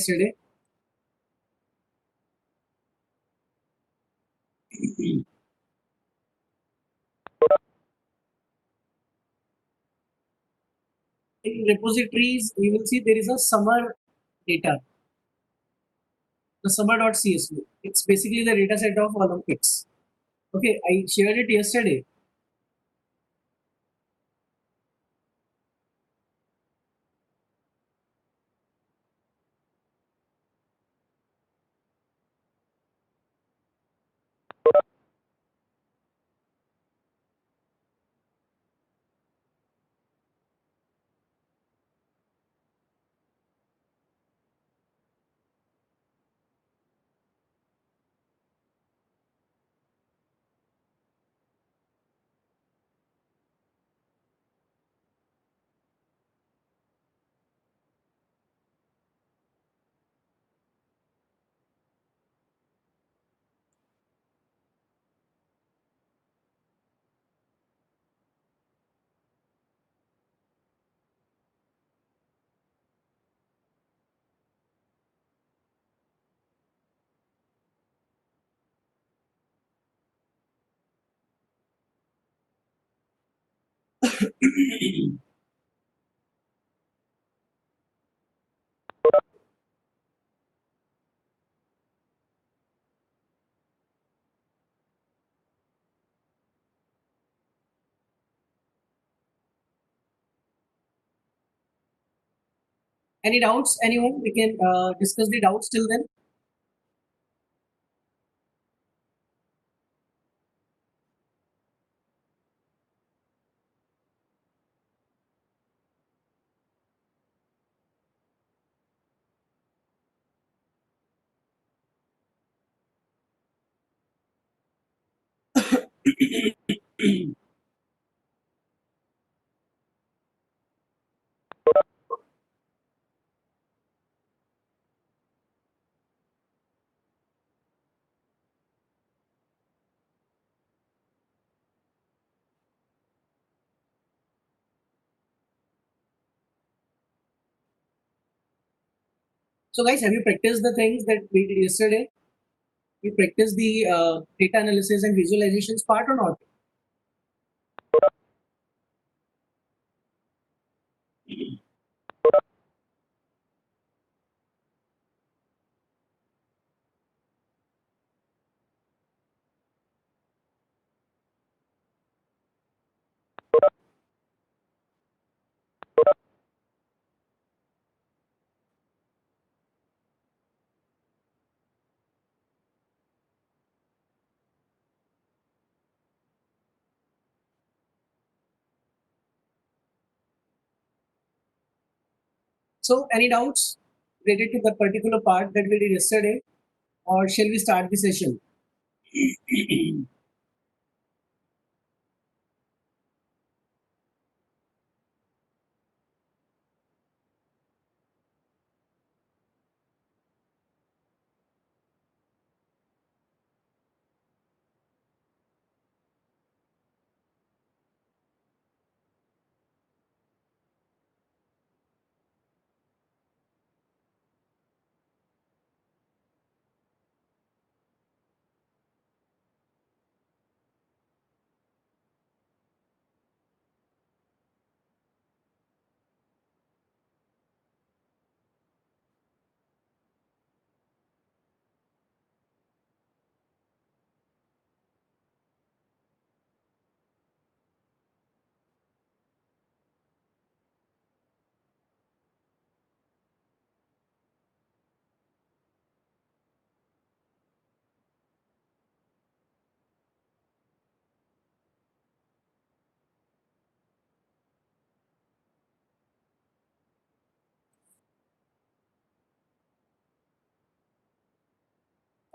yesterday. In repositories, you will see there is a summer data, the summer.csv. It's basically the data set of Olympics. Okay, I shared it yesterday. Any doubts? Anyone? We can discuss the doubts till then. So, guys, have you practiced the things that we did yesterday? You practiced the data analysis and visualizations part or not? So, any doubts related to the particular part that we did yesterday, or shall we start the session?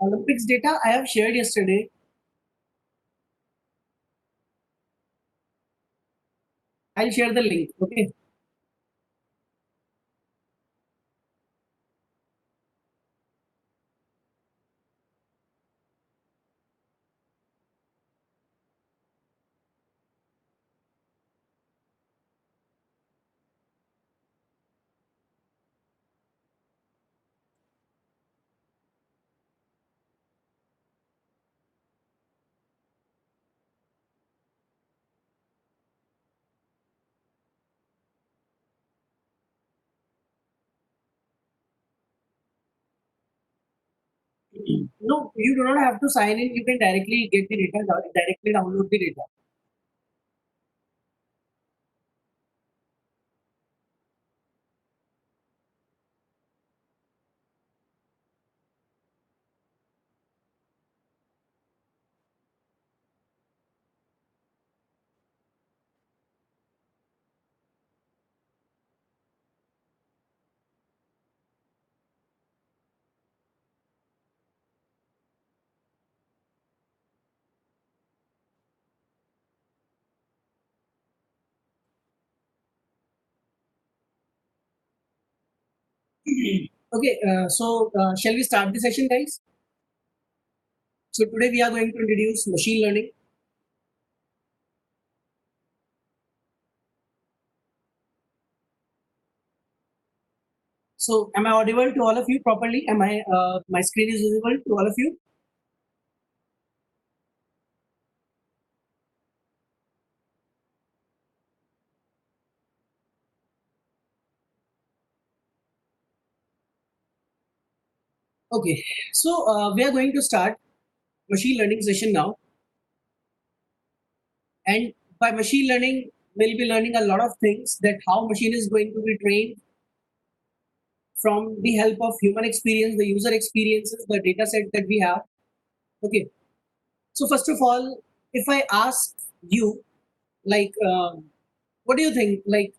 Olympics data I have shared yesterday. I'll share the link. Okay. No, you do not have to sign in. You can directly get the data, directly download the data. Okay, so shall we start the session, guys? So today we are going to introduce machine learning. So am I audible to all of you properly? Am I my screen is visible to all of you? Okay, so we are going to start machine learning session now, and by machine learning we'll be learning a lot of things, that how machine is going to be trained from the help of human experience, the user experiences, the data set that we have. Okay, so first of all, if I ask you, like, what do you think? Like,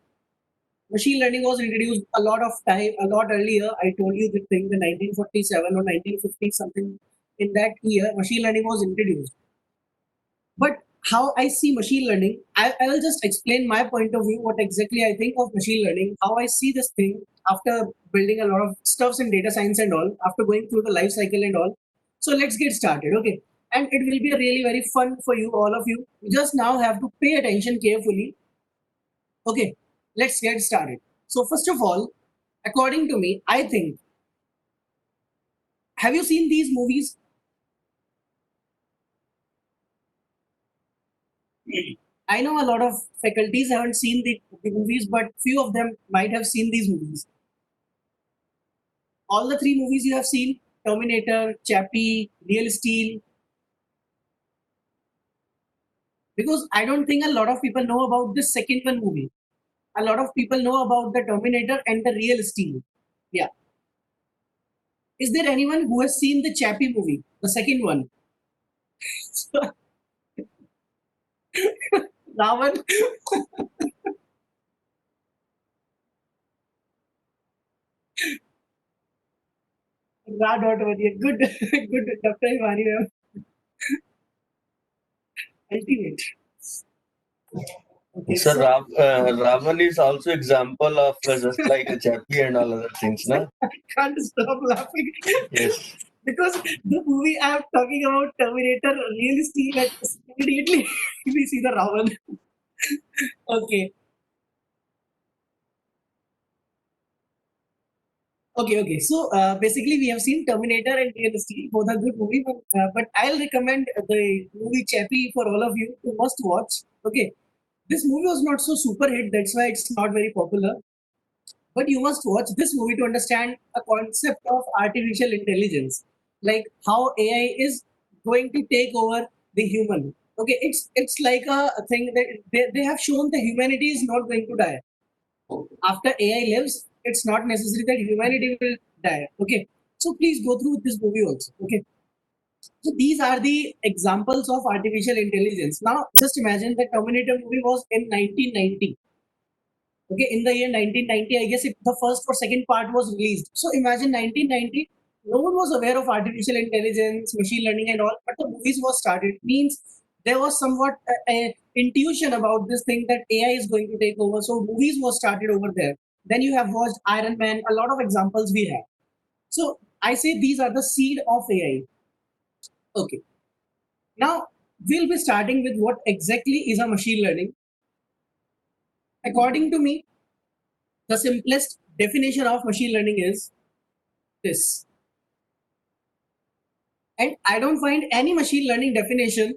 machine learning was introduced a lot of time, a lot earlier. I told you the thing, the 1947 or 1950 something, in that year, machine learning was introduced. But how I see machine learning, I will just explain my point of view, what exactly I think of machine learning, how I see this thing after building a lot of stuffs in data science and all, after going through the life cycle and all. So let's get started, okay? And it will be really very fun for you, all of you. You just now have to pay attention carefully. Okay, let's get started. So first of all, according to me, I think, have you seen these movies? I know a lot of faculties haven't seen the movies, but few of them might have seen these movies. All the three movies you have seen: Terminator, Chappie, Real Steel. Because I don't think a lot of people know about the second one movie. A lot of people know about the Terminator and the Real Steel. Yeah. Is there anyone who has seen the Chappie movie, the second one? Ravan, Good, good, Dr. Himani, ultimate. Okay, So so Ravan is also example of just like a chappy and all other things, na? I can't stop laughing Yes. because the movie I'm talking about, Terminator, really Steel, and immediately we see the Ravan. Okay, okay. So basically, we have seen Terminator and Real Steel, both are good movies, but I'll recommend the movie Chappie for all of you to must watch. Okay, this movie was not so super hit, that's why it's not very popular. But you must watch this movie to understand a concept of artificial intelligence, like how AI is going to take over the human. Okay, it's like a thing that they have shown the humanity is not going to die. After AI lives, it's not necessary that humanity will die. Okay, so please go through this movie also. Okay, so these are the examples of artificial intelligence. Now, just imagine the Terminator movie was in 1990. Okay, in the year 1990, I guess the first or second part was released. So imagine 1990, no one was aware of artificial intelligence, machine learning, and all, but the movies was started. Means there was somewhat a intuition about this thing that AI is going to take over. So movies was started over there. Then you have watched Iron Man. A lot of examples we have. So I say these are the seed of AI. Okay. Now we'll be starting with what exactly is a machine learning. According to me, the simplest definition of machine learning is this. And I don't find any machine learning definition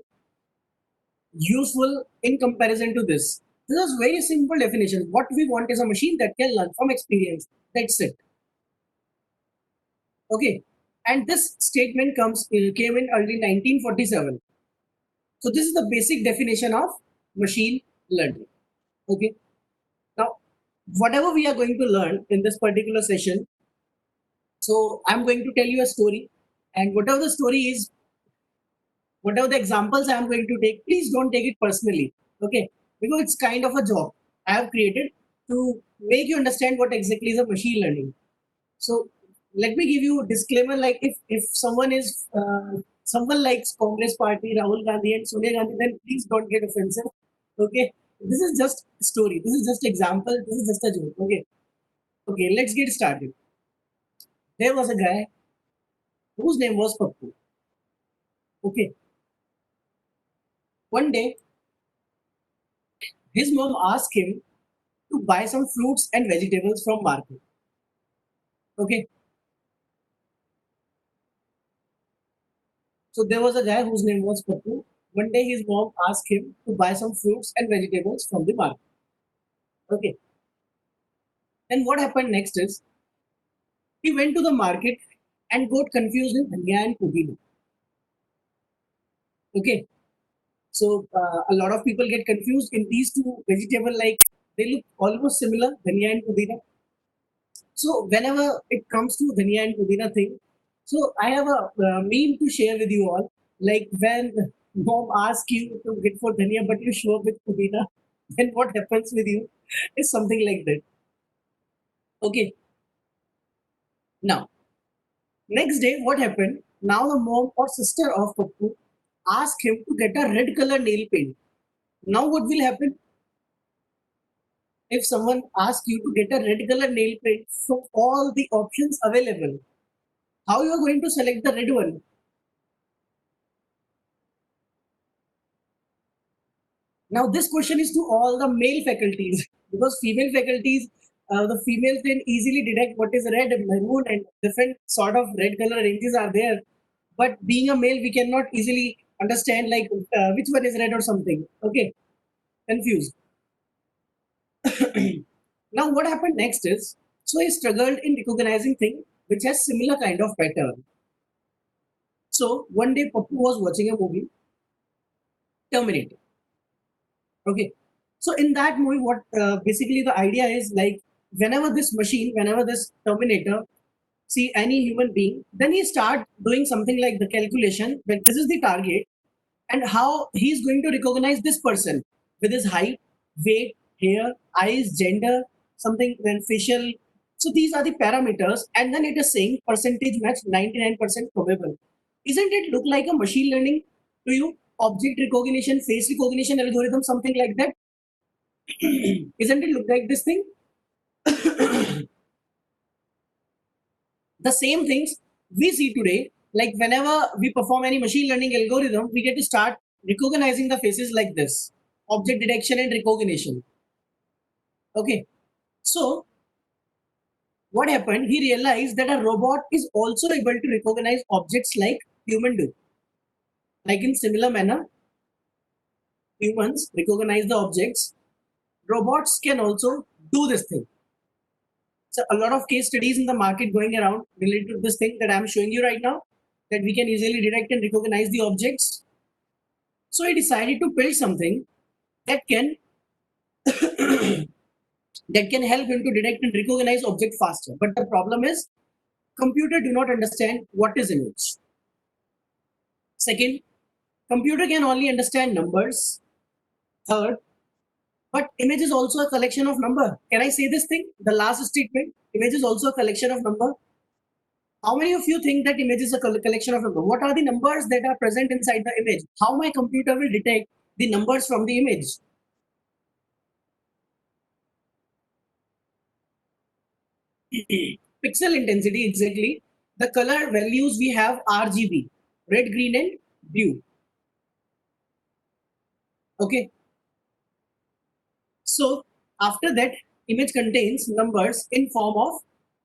useful in comparison to this. This is very simple definition. What we want is a machine that can learn from experience. That's it. Okay. And this statement came in early 1947. So this is the basic definition of machine learning. Okay. Now, whatever we are going to learn in this particular session, so I'm going to tell you a story, and whatever the story is, whatever the examples I'm going to take, please don't take it personally. Okay. Because it's kind of a job I have created to make you understand what exactly is a machine learning. So let me give you a disclaimer. Like if someone likes Congress Party, Rahul Gandhi and Sonia Gandhi, then please don't get offensive. Okay, this is just a story. This is just example. This is just a joke. Okay, okay. Let's get started. There was a guy whose name was Pappu. Okay, one day his mom asked him to buy some fruits and vegetables from market. Okay, so there was a guy whose name was Pappu. One day his mom asked him to buy some fruits and vegetables from the market. Okay. Then what happened next is he went to the market and got confused in dhania and pudina. Okay. So a lot of people get confused in these two vegetable, like they look almost similar, dhania and pudina. So whenever it comes to dhania and pudina thing, so I have a meme to share with you all. Like when mom asks you to get for dhania, but you show up with pudina, then what happens with you is something like that. Okay. Now, next day, what happened? Now the mom or sister of Pappu asked him to get a red color nail paint. Now what will happen if someone asks you to get a red color nail paint from all the options available? How you are going to select the red one? Now this question is to all the male faculties because female faculties, the females can easily detect what is red, maroon, and different sort of red color ranges are there. But being a male, we cannot easily understand like which one is red or something. Okay, confused. Now what happened next is, so he struggled in recognizing thing which has similar kind of pattern. So one day Pappu was watching a movie, Terminator. Okay. So in that movie, what basically the idea is like whenever this machine, whenever this Terminator see any human being, then he start doing something like the calculation that this is the target and how he's going to recognize this person with his height, weight, hair, eyes, gender, something then facial. So these are the parameters, and then it is saying percentage match 99% probable. Isn't it look like a machine learning to you? Object recognition, face recognition algorithm, something like that. Isn't it look like this thing? The same things we see today, like whenever we perform any machine learning algorithm, we get to start recognizing the faces like this, object detection and recognition. Okay, so what happened, he realized that a robot is also able to recognize objects like human do. Like in similar manner, humans recognize the objects, robots can also do this thing. So a lot of case studies in the market going around related to this thing that I'm showing you right now, that we can easily detect and recognize the objects. So I decided to build something that can that can help him to detect and recognize object faster. But the problem is computer do not understand what is image. Second, computer can only understand numbers. Third, but image is also a collection of number. Can I say this thing? The last statement, image is also a collection of number. How many of you think that image is a collection of numbers? What are the numbers that are present inside the image? How my computer will detect the numbers from the image? Pixel intensity, exactly. The color values we have RGB, red, green, and blue. Okay. So after that, image contains numbers in form of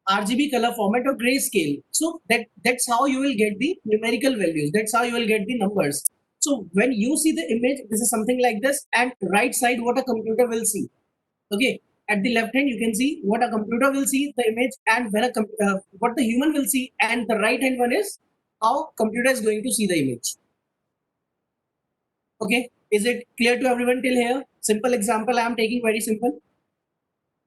RGB color format or grayscale. So that's how you will get the numerical values. That's how you will get the numbers. So when you see the image, this is something like this, and right side what a computer will see. Okay. At the left hand, you can see what a computer will see the image, and when what the human will see, and the right hand one is how computer is going to see the image. Okay, is it clear to everyone till here? Simple example I am taking, very simple.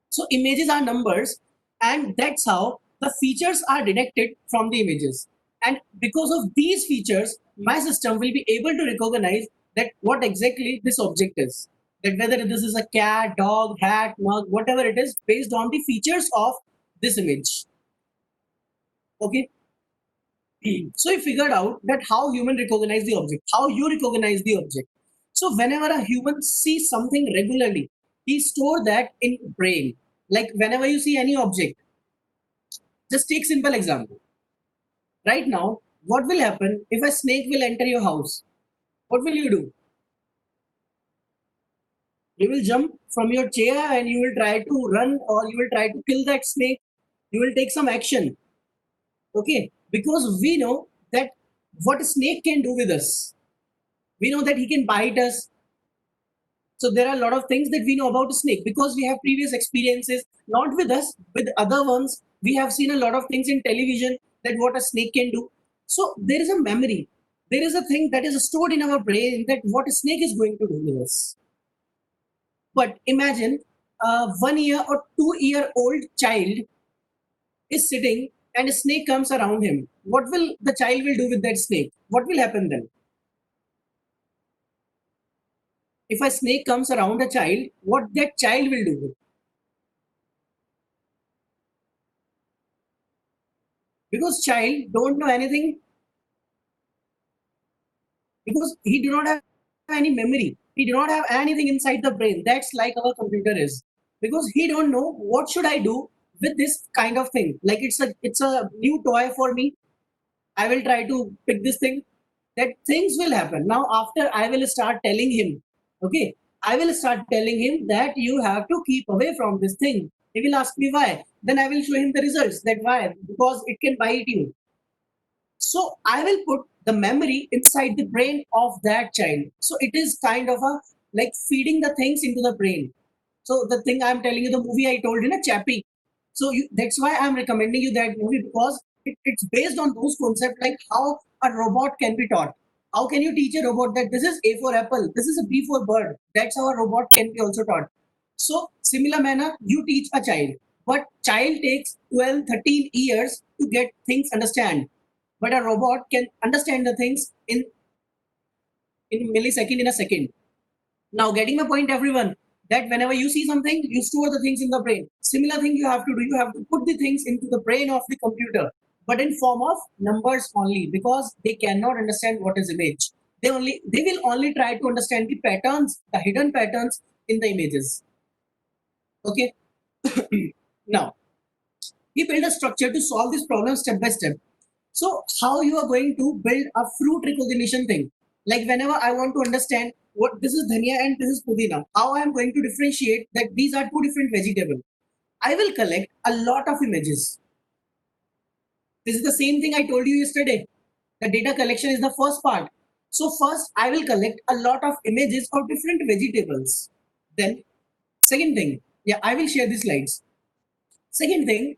So images are numbers, and that's how the features are detected from the images. And because of these features, my system will be able to recognize that what exactly this object is. That whether this is a cat, dog, hat, mug, whatever it is, based on the features of this image. Okay. So we figured out that how human recognize the object, how you recognize the object. So whenever a human sees something regularly, he store that in brain. Like whenever you see any object, just take simple example. Right now, what will happen if a snake will enter your house? What will you do? You will jump from your chair and you will try to run, or you will try to kill that snake. You will take some action. Okay, because we know that what a snake can do with us. We know that he can bite us. So there are a lot of things that we know about a snake because we have previous experiences, not with us, with other ones. We have seen a lot of things in television that what a snake can do. So there is a memory. There is a thing that is stored in our brain that what a snake is going to do with us. But imagine a 1 year or 2 year old child is sitting and a snake comes around him. What will the child will do with that snake? What will happen then? If a snake comes around a child, what that child will do? Because child don't know anything, because he do not have any memory, he do not have anything inside the brain. That's like our computer is, because he don't know what should I do with this kind of thing. Like it's a new toy for me, I will try to pick this thing. That things will happen. Now after I will start telling him, okay, I will start telling him that you have to keep away from this thing. He will ask me why. Then I will show him the results, that why, because it can bite you. So I will put the memory inside the brain of that child. So it is kind of a like feeding the things into the brain. So the thing I'm telling you, the movie I told you, Chappie. So that's why I'm recommending you that movie, because it's based on those concepts, like how a robot can be taught. How can you teach a robot that this is A for apple, this is a B for bird? That's how a robot can be also taught. So similar manner, you teach a child, but child takes 12, 13 years to get things understand. But a robot can understand the things in millisecond, in a second. Now, getting my point, everyone, that whenever you see something, you store the things in the brain. Similar thing you have to do. You have to put the things into the brain of the computer, but in form of numbers only, because they cannot understand what is image. They will only try to understand the patterns, the hidden patterns in the images. Okay. Now, we build a structure to solve this problem step by step. So how you are going to build a fruit recognition thing? Like whenever I want to understand what this is dhania and this is pudina, how I am going to differentiate that these are two different vegetables, I will collect a lot of images. This is the same thing I told you yesterday. The data collection is the first part. So first I will collect a lot of images of different vegetables. Then second thing, yeah, I will share the slides. Second thing,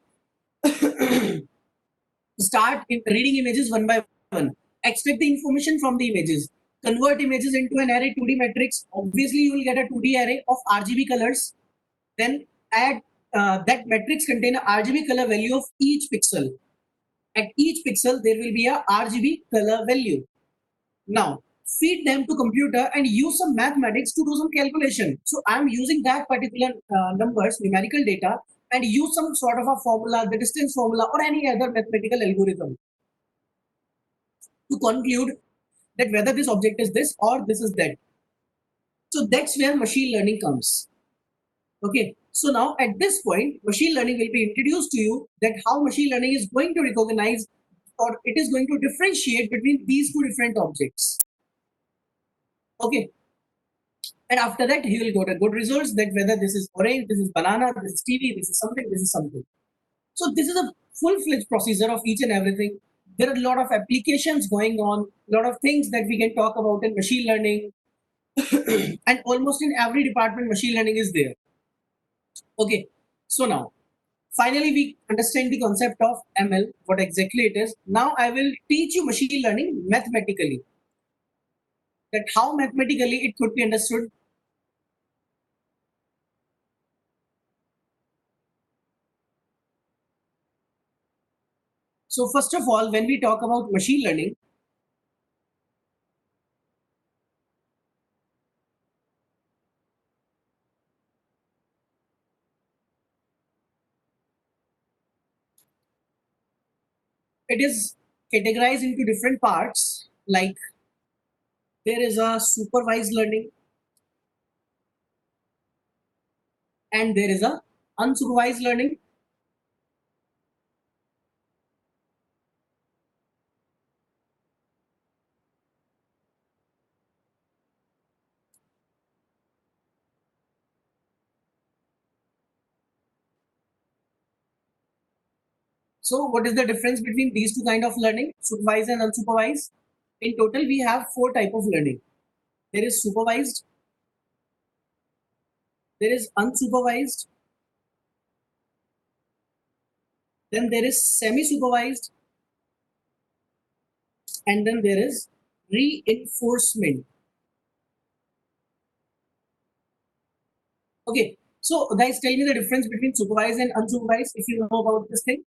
start reading images one by one. Extract the information from the images. Convert images into an array 2D matrix. Obviously, you will get a 2D array of RGB colors. Then add that matrix contain a RGB color value of each pixel. At each pixel, there will be a RGB color value. Now, feed them to computer and use some mathematics to do some calculation. So I'm using that particular numbers, numerical data, and use some sort of a formula, the distance formula, or any other mathematical algorithm to conclude that whether this object is this or this is that. So that's where machine learning comes. Okay. So now at this point, machine learning will be introduced to you, that how machine learning is going to recognize, or it is going to differentiate between these two different objects. Okay. And after that, he will get a good results, that whether this is orange, this is banana, this is TV, this is something, this is something. So this is a full-fledged procedure of each and everything. There are a lot of applications going on, a lot of things that we can talk about in machine learning, and almost in every department, machine learning is there. Okay, so now finally we understand the concept of ML, what exactly it is. Now I will teach you machine learning mathematically, that how mathematically it could be understood. So first of all, when we talk about machine learning, it is categorized into different parts. Like there is a supervised learning and there is a unsupervised learning. So what is the difference between these two kind of learning, supervised and unsupervised? In total, we have four type of learning. There is supervised, there is unsupervised, then there is semi-supervised, and then there is reinforcement. Okay, so guys, tell me the difference between supervised and unsupervised if you know about this thing.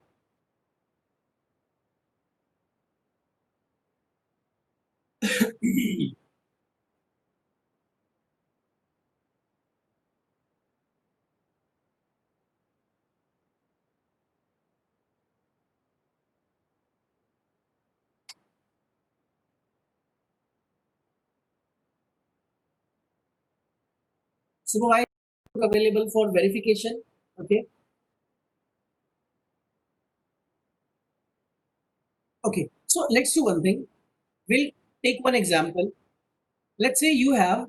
Supervised available for verification. Okay, okay. So let's do one thing. We'll take one example. Let's say you have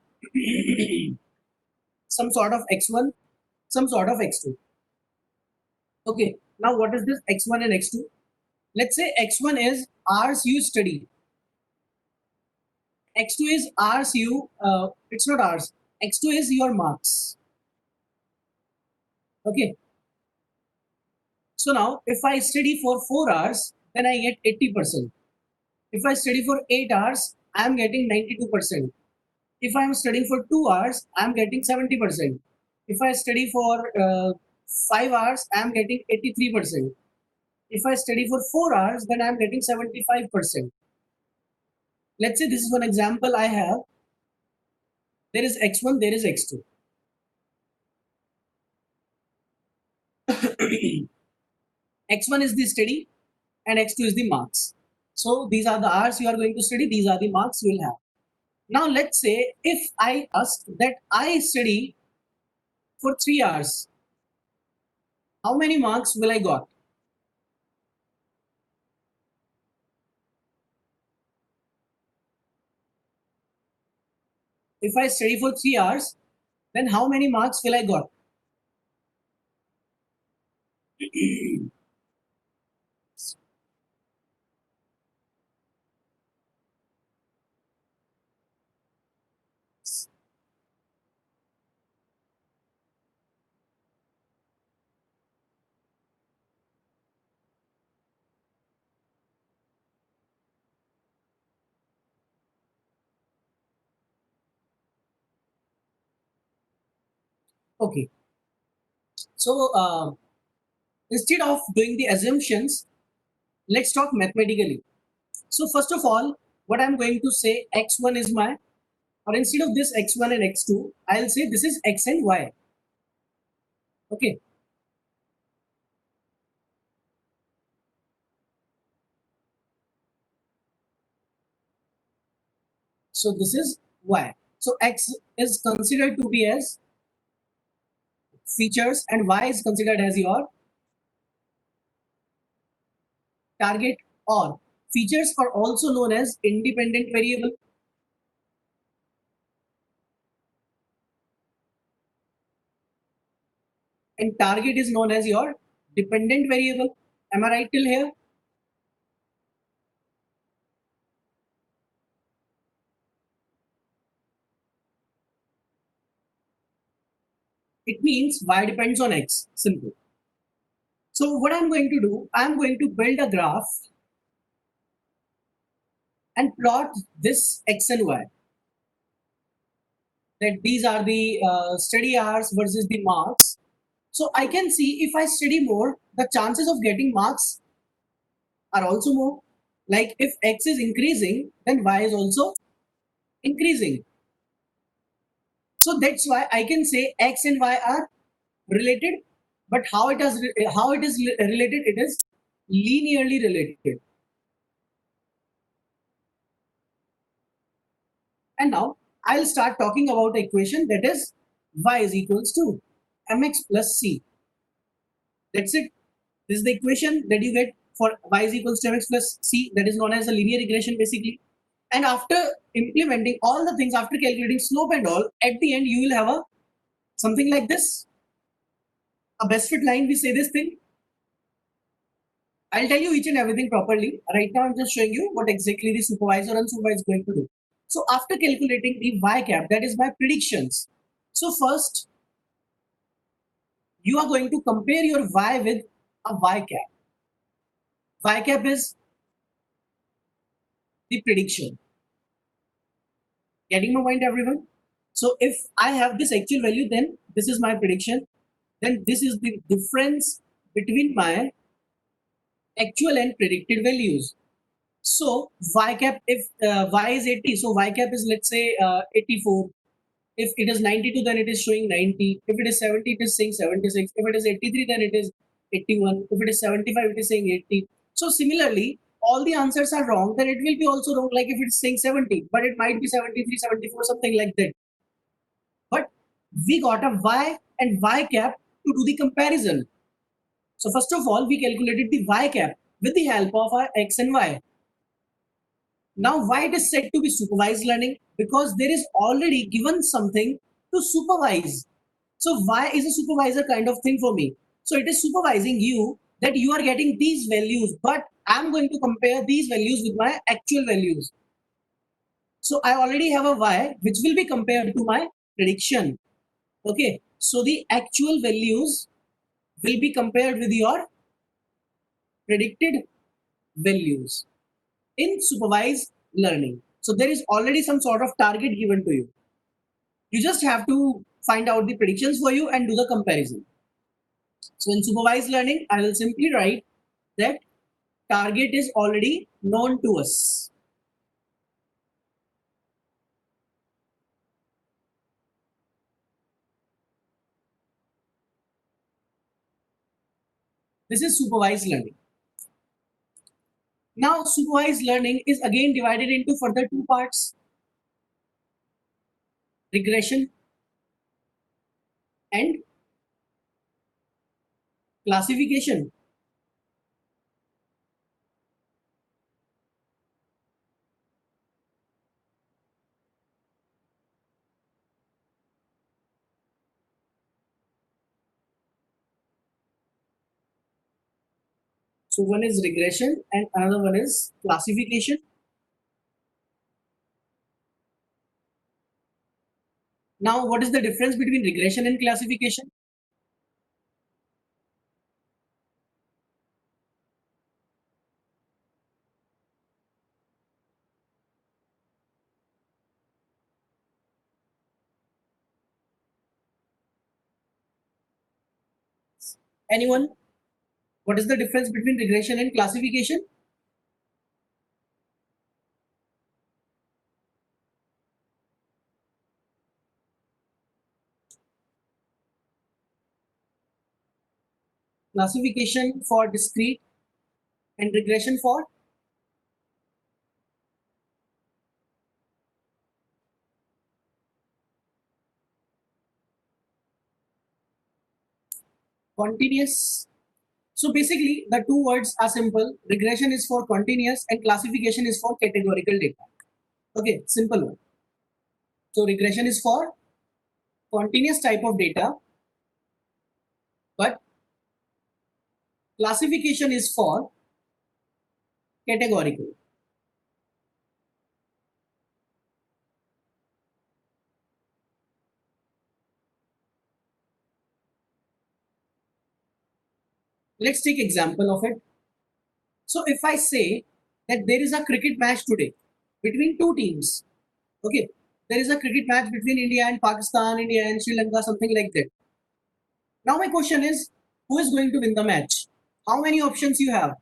some sort of x1, some sort of x2. Okay, now what is this x1 and x2? Let's say x1 is hours you study, x2 is hours you, it's not hours, x2 is your marks. Okay, so now if I study for 4 hours, then I get 80%. If I study for 8 hours, I am getting 92%. If I am studying for 2 hours, I am getting 70%. If I study for 5 hours, I am getting 83%. If I study for 4 hours, then I am getting 75%. Let's say this is one example I have. There is x1, there is x2. x1 is the study and x2 is the marks. So these are the hours you are going to study, these are the marks you will have. Now let's say if I ask that I study for 3 hours, how many marks will I got? If I study for 3 hours, then how many marks will I got? Okay, so instead of doing the assumptions, let's talk mathematically. So first of all, what I'm going to say x1 is my, or instead of this x1 and x2, I'll say this is x and y. Okay, so this is y. So x is considered to be as features and y is considered as your target, or features are also known as independent variable and target is known as your dependent variable. Am I right till here? It means y depends on x. Simple. So what I'm going to do, I'm going to build a graph and plot this x and y. That these are the study hours versus the marks. So I can see if I study more, the chances of getting marks are also more. Like if x is increasing, then y is also increasing. So that's why I can say x and y are related. But how it is related? It is linearly related. And now I'll start talking about the equation that is y is equals to mx plus c. That's it. This is the equation that you get for y is equals to mx plus c. That is known as a linear regression basically. And after implementing all the things, after calculating slope and all, at the end you will have a something like this. A best fit line, we say this thing. I'll tell you each and everything properly. Right now I'm just showing you what exactly the supervisor and unsupervised is going to do. So after calculating the y cap, that is my predictions. So first, you are going to compare your y with a y cap. Y cap is the prediction. Getting my point, everyone? So if I have this actual value, then this is my prediction. Then this is the difference between my actual and predicted values. So y cap, if y is 80, so y cap is let's say 84. If it is 92, then it is showing 90. If it is 70, it is saying 76. If it is 83, then it is 81. If it is 75, it is saying 80. So similarly, all the answers are wrong, then it will be also wrong. Like if it's saying 70, but it might be 73, 74, something like that. But we got a y and y cap to do the comparison. So first of all, we calculated the y cap with the help of our x and y. Now, why it is said to be supervised learning? Because there is already given something to supervise. So why is a supervisor kind of thing for me? So it is supervising you that you are getting these values, but I'm going to compare these values with my actual values. So I already have a y which will be compared to my prediction. Okay, so the actual values will be compared with your predicted values in supervised learning. So there is already some sort of target given to you. You just have to find out the predictions for you and do the comparison. So in supervised learning, I will simply write that target is already known to us. This is supervised learning. Now, supervised learning is again divided into further two parts: regression and classification. So one is regression and another one is classification. Now, what is the difference between regression and classification? Anyone? What is the difference between regression and classification? Classification for discrete and regression for continuous. So basically, the two words are simple. Regression is for continuous and classification is for categorical data. Okay, simple one. So regression is for continuous type of data, but classification is for categorical. Let's take example of it. So if I say that there is a cricket match today between two teams, okay, there is a cricket match between India and Pakistan, India and Sri Lanka, something like that. Now my question is, who is going to win the match? How many options you have?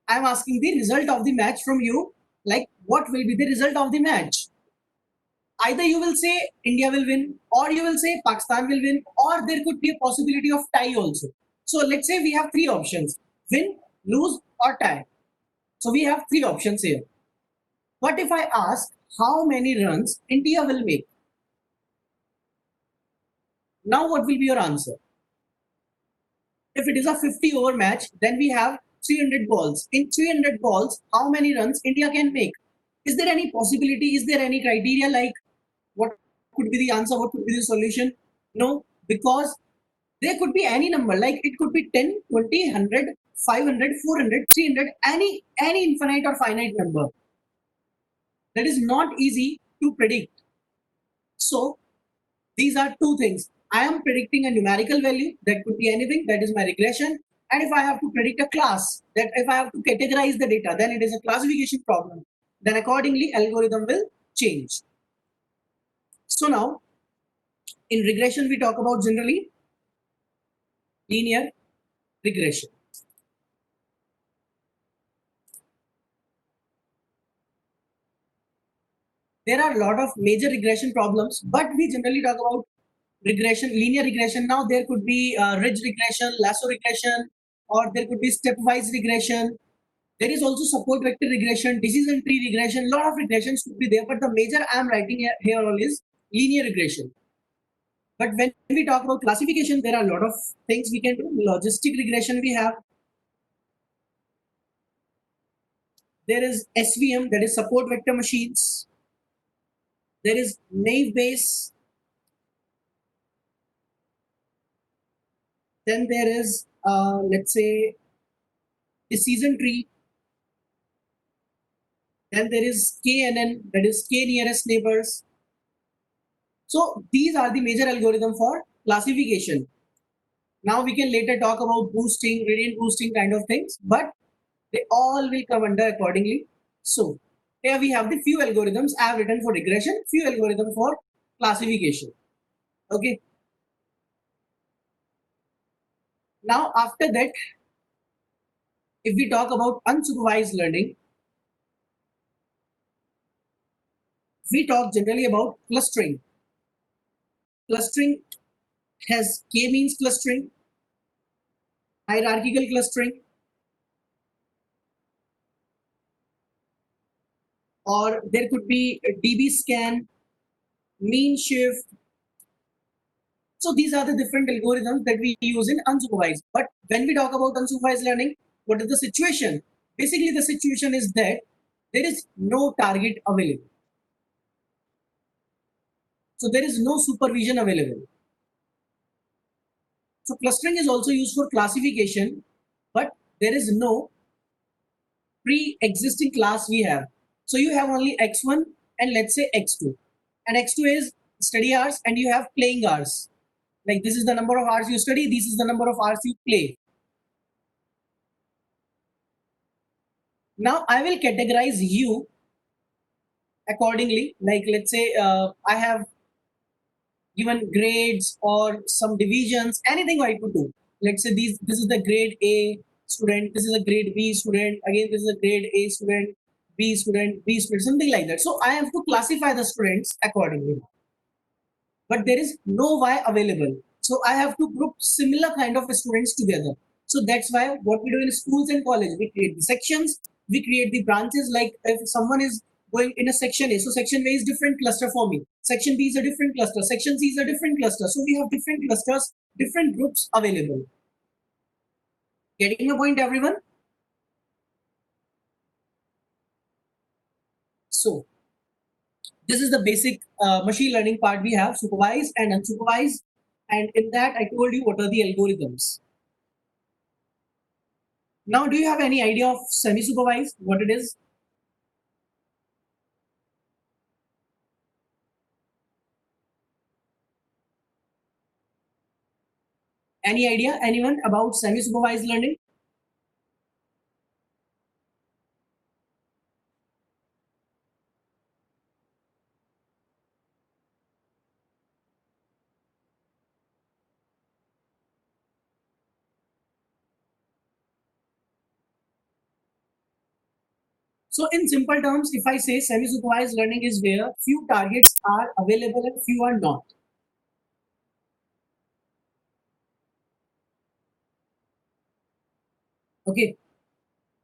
I'm asking the result of the match from you. Like, what will be the result of the match? Either you will say India will win, or you will say Pakistan will win, or there could be a possibility of tie also. So let's say we have three options: win, lose, or tie. So we have three options here. What if I ask how many runs India will make? Now, what will be your answer? If it is a 50 over match, then we have 300 balls. In 300 balls, how many runs India can make? Is there any possibility? Is there any criteria like what could be the answer? What could be the solution? No, because there could be any number, like it could be 10, 20, 100, 500, 400, 300, any infinite or finite number. That is not easy to predict. So these are two things. I am predicting a numerical value, that could be anything, that is my regression. And if I have to predict a class, that if I have to categorize the data, then it is a classification problem. Then accordingly, algorithm will change. So now, in regression, we talk about generally linear regression. There are a lot of major regression problems, but we generally talk about regression, linear regression. Now there could be ridge regression, lasso regression, or there could be stepwise regression. There is also support vector regression, decision tree regression. A lot of regressions could be there, but the major I am writing here all is linear regression. But when we talk about classification, there are a lot of things we can do. Logistic regression we have. There is SVM, that is support vector machines. There is naive Bayes. Then there is, let's say, decision tree. Then there is KNN, that is K nearest neighbors. So these are the major algorithm for classification. Now we can later talk about boosting, gradient boosting kind of things, but they all will come under accordingly. So here we have the few algorithms I have written for regression, few algorithm for classification. Okay. Now after that, if we talk about unsupervised learning, we talk generally about clustering. Clustering has k-means clustering, hierarchical clustering, or there could be a DB scan, mean shift. So these are the different algorithms that we use in unsupervised. But when we talk about unsupervised learning, what is the situation? Basically, the situation is that there is no target available. So there is no supervision available. So clustering is also used for classification, but there is no pre-existing class we have. So you have only x1 and let's say x2. And x2 is study hours and you have playing hours. Like this is the number of hours you study, this is the number of hours you play. Now I will categorize you accordingly. Like let's say I have given grades or some divisions, anything I could do. Let's say this is the grade A student, this is a grade B student, again this is a grade A student, B student, B student, something like that. So I have to classify the students accordingly. But there is no Y available. So I have to group similar kind of students together. So that's why what we do in schools and college, we create the sections, we create the branches. Like if someone is going in a section A, so section A is different cluster for me. Section B is a different cluster. Section C is a different cluster. So we have different clusters, different groups available. Getting a point, everyone? So this is the basic machine learning part we have, supervised and unsupervised. And in that, I told you what are the algorithms. Now, do you have any idea of semi-supervised, what it is? Any idea, anyone, about semi-supervised learning? So in simple terms, if I say semi-supervised learning is where few targets are available and few are not. Okay,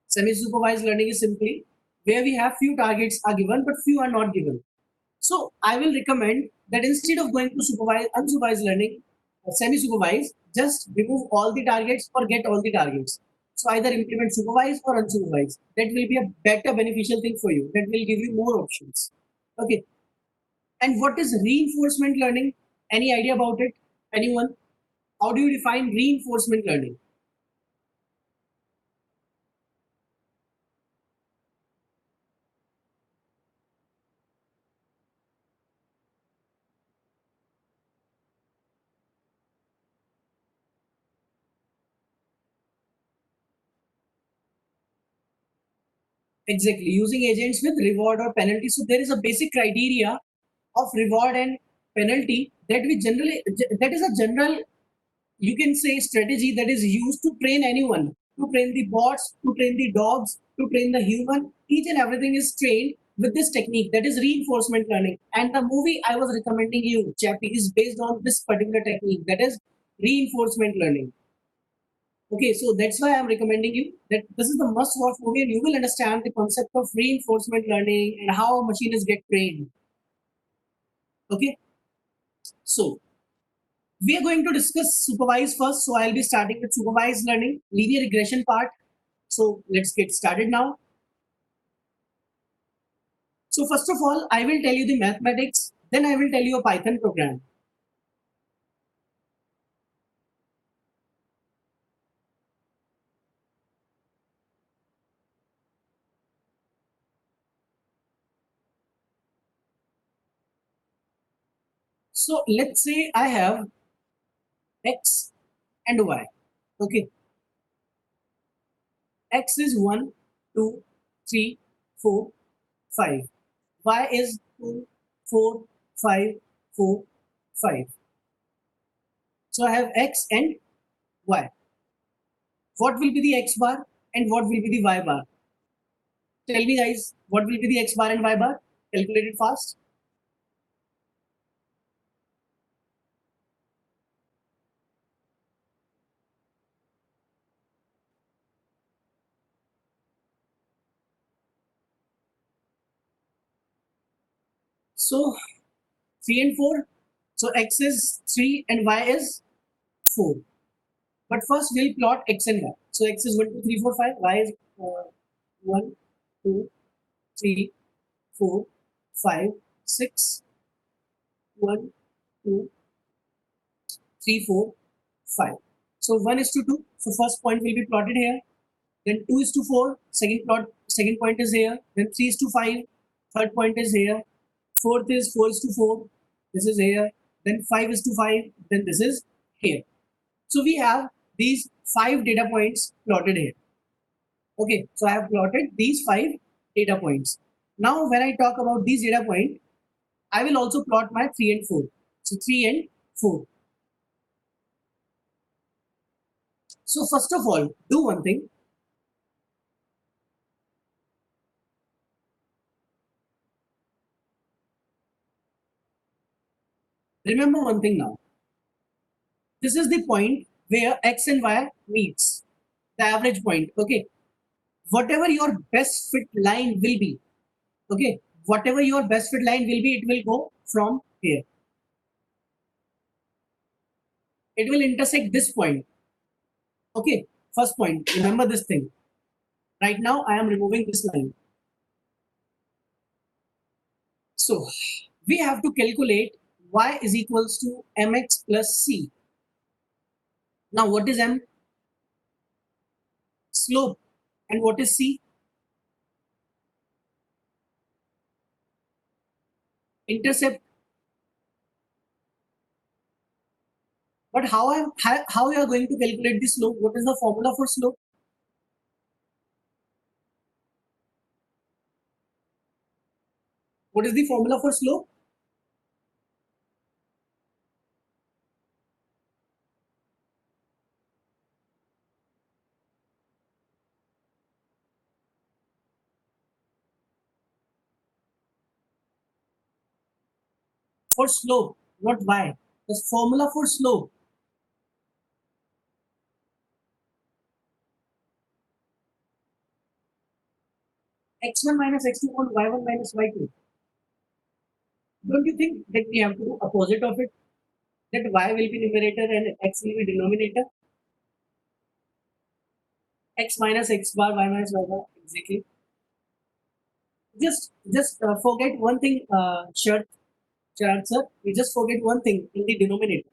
semi-supervised learning is simply where we have few targets are given but few are not given. So I will recommend that instead of going to supervised unsupervised learning, semi-supervised, just remove all the targets or get all the targets. So either implement supervised or unsupervised. That will be a better beneficial thing for you. That will give you more options. Okay. And what is reinforcement learning? Any idea about it? Anyone? How do you define reinforcement learning? Exactly. Using agents with reward or penalty. So there is a basic criteria of reward and penalty that we generally that is a general, you can say, strategy that is used to train anyone, to train the bots, to train the dogs, to train the human. Each and everything is trained with this technique, that is reinforcement learning. And the movie I was recommending you, Chappie, is based on this particular technique, that is reinforcement learning. Okay, so that's why I'm recommending you that this is the must watch movie and you will understand the concept of reinforcement learning and how machines get trained. Okay, so we are going to discuss supervised first. So I'll be starting with supervised learning, linear regression part. So let's get started now. So first of all, I will tell you the mathematics, then I will tell you a Python program. So let's say I have X and Y. Okay, X is 1, 2, 3, 4, 5. Y is 2, 4, 5, 4, 5. So I have X and Y. What will be the X bar and what will be the Y bar? Tell me, guys, what will be the X bar and Y bar? Calculate it fast. So 3 and 4. So X is 3 and Y is 4. But first we'll plot X and Y. So X is 1, 2, 3, 4, 5. Y is 1, 2, 3, 4, 5, 6. 1, 2, 3, 4, 5. So 1 is to 2. So first point will be plotted here. Then 2 is to 4. Second point is here. Then 3 is to 5. Third point is here. Fourth is 4 is to 4. This is here. Then 5 is to 5. Then this is here. So we have these 5 data points plotted here. Okay, so I have plotted these 5 data points. Now when I talk about these data points, I will also plot my 3 and 4. So 3 and 4. So first of all, do one thing. Remember one thing now. This is the point where X and Y meets. The average point. Okay. Whatever your best fit line will be. Okay. Whatever your best fit line will be, it will go from here. It will intersect this point. Okay. First point. Remember this thing. Right now, I am removing this line. So we have to calculate y is equals to mx plus c. Now, what is m? Slope. And what is c? Intercept. But how you are going to calculate the slope? What is the formula for slope? What is the formula for slope? For slope, not y. The formula for slope. X1 minus x2 on y1 minus y2. Don't you think that we have to do opposite of it? That y will be numerator and x will be denominator? X minus x bar, y minus y bar, exactly. Just forget one thing, Sharad sir. You just forget one thing in the denominator.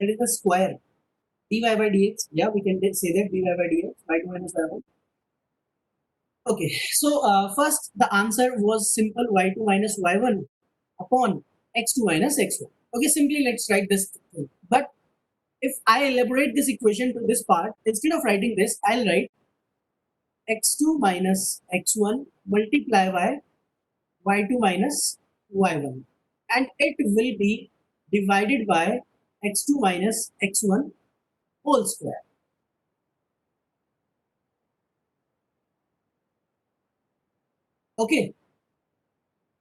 That is the square. Dy by dx. Yeah, we can say that dy by dx. Y2 minus y1. Okay, so first the answer was simple y2 minus y1 upon x2 minus x1. Okay, simply let's write this thing. But if I elaborate this equation to this part, instead of writing this, I'll write x2 minus x1 multiply by y2 minus y1. And it will be divided by x2 minus x1 whole square. Okay,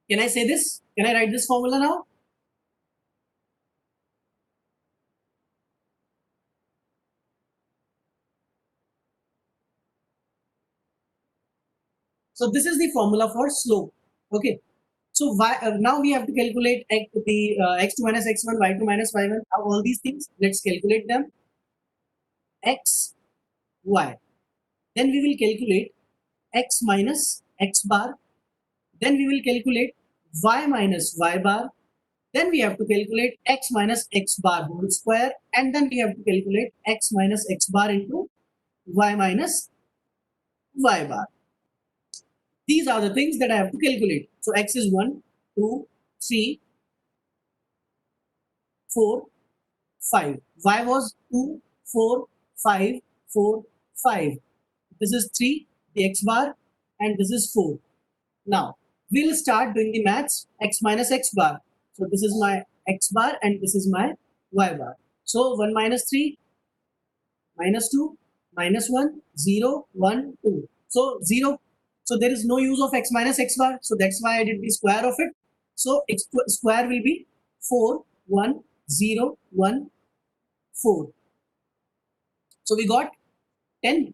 can I say this? Can I write this formula now? So this is the formula for slope. Okay. So now we have to calculate the x2 minus x1, y2 minus y1, all these things. Let's calculate them. X, y. Then we will calculate x minus x bar. Then we will calculate y minus y bar. Then we have to calculate x minus x bar whole square. And then we have to calculate x minus x bar into y minus y bar. These are the things that I have to calculate. So x is 1, 2, 3, 4, 5. Y was 2, 4, 5, 4, 5. This is 3, the x bar, and this is 4. Now, we'll start doing the maths, x minus x bar. So this is my x bar and this is my y bar. So 1 minus 3, minus 2, minus 1, 0, 1, 2. So 0. So there is no use of x minus x bar. So that's why I did the square of it. So x square will be 4, 1, 0, 1, 4. So we got 10.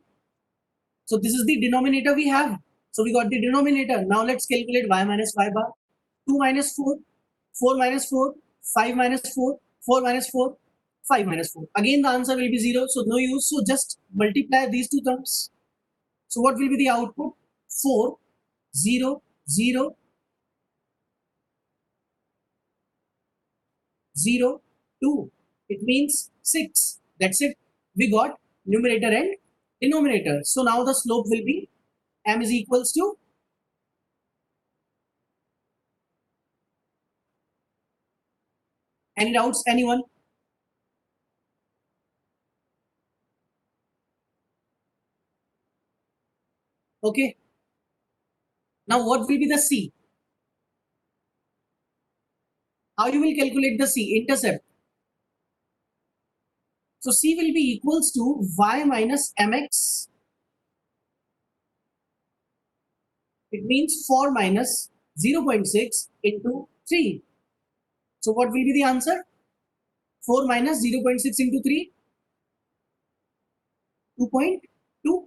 So this is the denominator we have. So we got the denominator. Now let's calculate y minus y bar. 2 minus 4, 4 minus 4, 5 minus 4, 4 minus 4, 5 minus 4. Again the answer will be 0. So no use. So just multiply these two terms. So what will be the output? 4, 0, 0, 0, 2. It means 6. That's it. We got numerator and denominator. So now the slope will be m is equals to any doubts, anyone? Okay. Now what will be the C? How you will calculate the C? Intercept. So C will be equals to y minus mx. It means 4 minus 0.6 into 3. So what will be the answer? 4 minus 0.6 into 3? 2.2.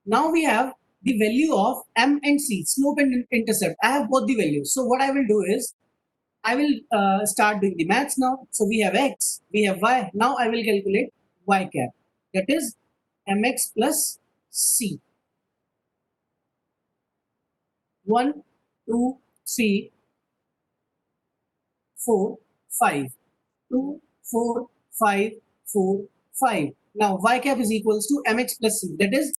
Now we have the value of m and c, slope and intercept. I have both the values. So what I will do is, I will start doing the maths now. So we have x, we have y. Now I will calculate y cap. That is mx plus c. 1, 2, 3, 4, 5. 2, 4, 5, 4, 5. Now y cap is equals to mx plus c. That is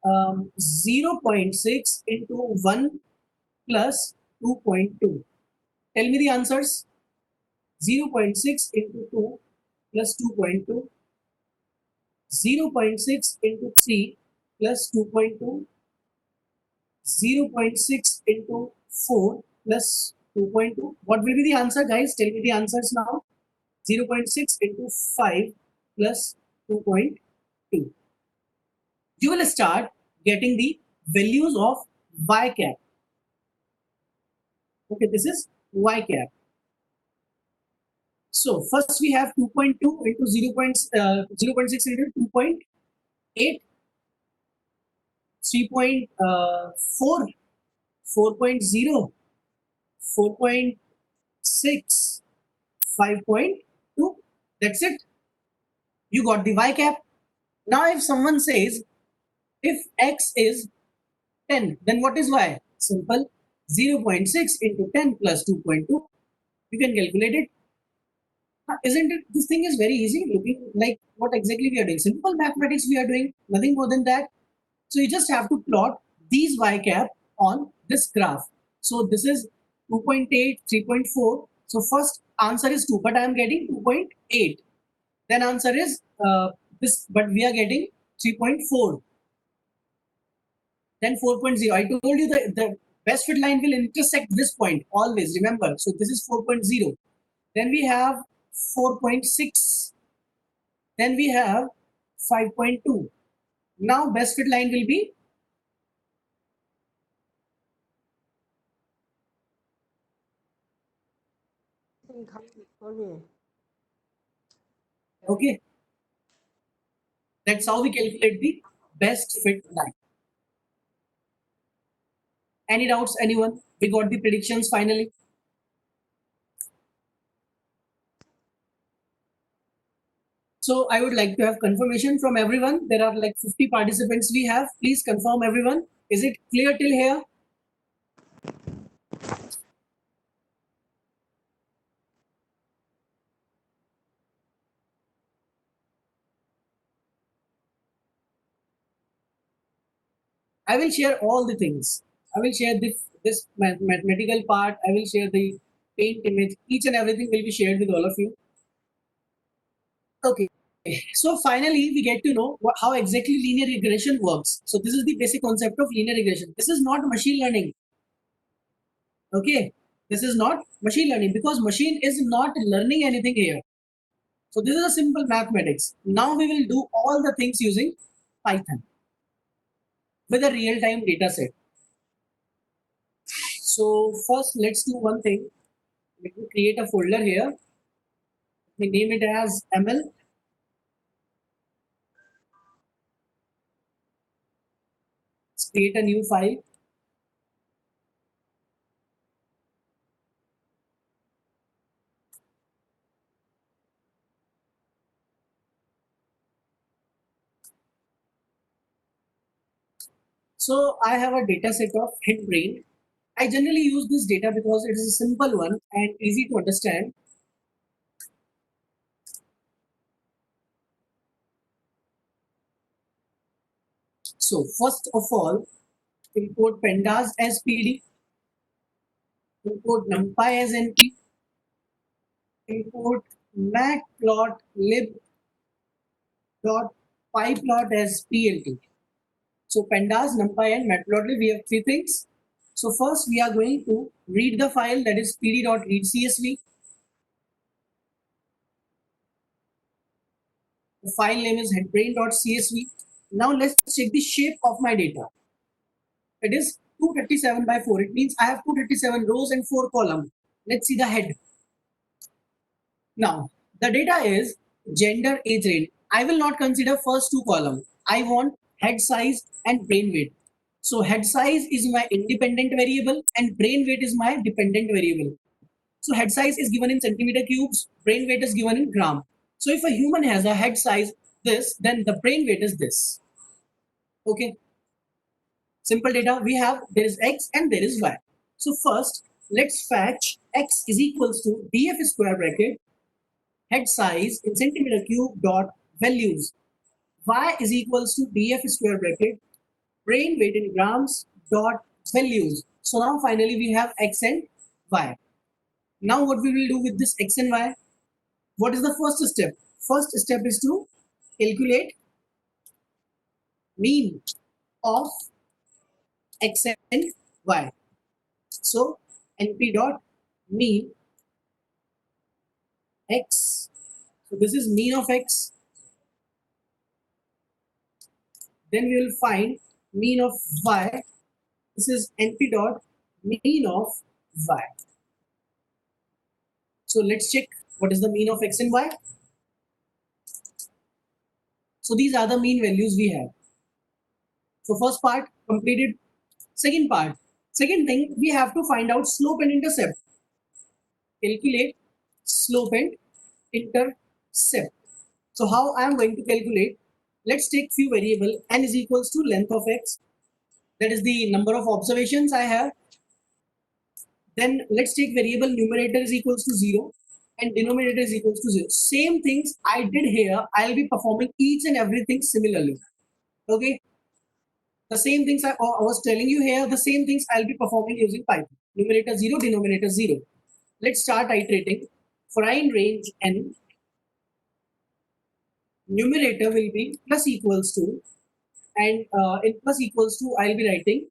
0.6 into 1 plus 2.2. Tell me the answers. 0.6 into 2 plus 2.2, 0.6 into 3 plus 2.2, 0.6 into 4 plus 2.2. What will be the answer, guys? Tell me the answers now. 0.6 into 5 plus 2.2. You will start getting the values of y cap. Okay, this is y cap. So first we have 2.2 into 0.6 into 2.8, 3.4, 4.0, 4.6, 5.2. That's it. You got the y cap. Now if someone says if x is 10, then what is y? Simple. 0.6 into 10 plus 2.2. You can calculate it. Isn't it? This thing is very easy. Looking like what exactly we are doing. Simple mathematics we are doing. Nothing more than that. So you just have to plot these y cap on this graph. So this is 2.8, 3.4. So first answer is 2, but I am getting 2.8. Then answer is this, but we are getting 3.4. Then 4.0. I told you the best fit line will intersect this point always. Remember. So this is 4.0. Then we have 4.6. Then we have 5.2. Now best fit line will be okay. That's how we calculate the best fit line. Any doubts, anyone? We got the predictions finally. So I would like to have confirmation from everyone. There are like 50 participants we have. Please confirm everyone. Is it clear till here? I will share all the things. I will share this mathematical part. I will share the paint image. Each and everything will be shared with all of you. Okay. So finally, we get to know how exactly linear regression works. So this is the basic concept of linear regression. This is not machine learning. Okay. This is not machine learning because machine is not learning anything here. So this is a simple mathematics. Now we will do all the things using Python with a real-time data set. So first, let's do one thing. Let me create a folder here. We name it as ML. Let's create a new file. So I have a data set of HitBrain. I generally use this data because it is a simple one and easy to understand. So first of all, import pandas as PD, import numpy as NP, import matplotlib dot pyplot as PLT. So pandas, numpy and matplotlib, we have three things. So first we are going to read the file, that is pd.readcsv. The file name is headbrain.csv. Now let's check the shape of my data. It is 237 by 4. It means I have 237 rows and 4 columns. Let's see the head. Now, the data is gender, age, range. I will not consider first two columns. I want head size and brain weight. So head size is my independent variable and brain weight is my dependent variable. So head size is given in centimeter cubes, brain weight is given in gram. So if a human has a head size this, then the brain weight is this. Okay. Simple data, we have there is x and there is y. So first, let's fetch x is equals to df square bracket head size in centimeter cube dot values. Y is equals to df square bracket brain weight in grams dot values. So now finally we have x and y. Now what we will do with this x and y? What is the first step? First step is to calculate mean of x and y. So np dot mean x. So this is mean of x. Then we will find mean of y. This is np dot mean of y. So let's check what is the mean of x and y. So these are the mean values we have. So first part completed. Second thing, we have to find out slope and intercept. Calculate slope and intercept. So how I am going to calculate? Let's take few variable. N is equals to length of x. That is the number of observations I have. Then let's take variable numerator is equals to 0 and denominator is equals to 0. Same things I did here, I'll be performing each and everything similarly. Okay. The same things I was telling you here, the same things I'll be performing using Python. Numerator 0, denominator 0. Let's start iterating. For I in range n, numerator will be plus equals to, and in plus equals to, I'll be writing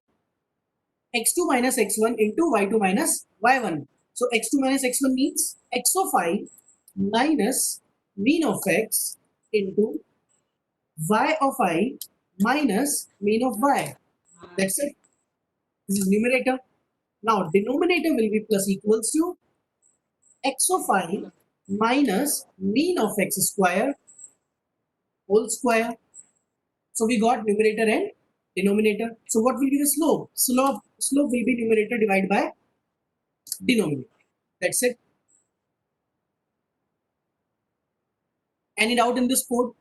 x2 minus x1 into y2 minus y1. So x2 minus x1 means x of I minus mean of x into y of I minus mean of y. That's it. This is numerator. Now denominator will be plus equals to x of I minus mean of x square whole square. So we got numerator and denominator. So what will be the slope? Slope will be numerator divided by denominator. That's it. Any doubt in this code?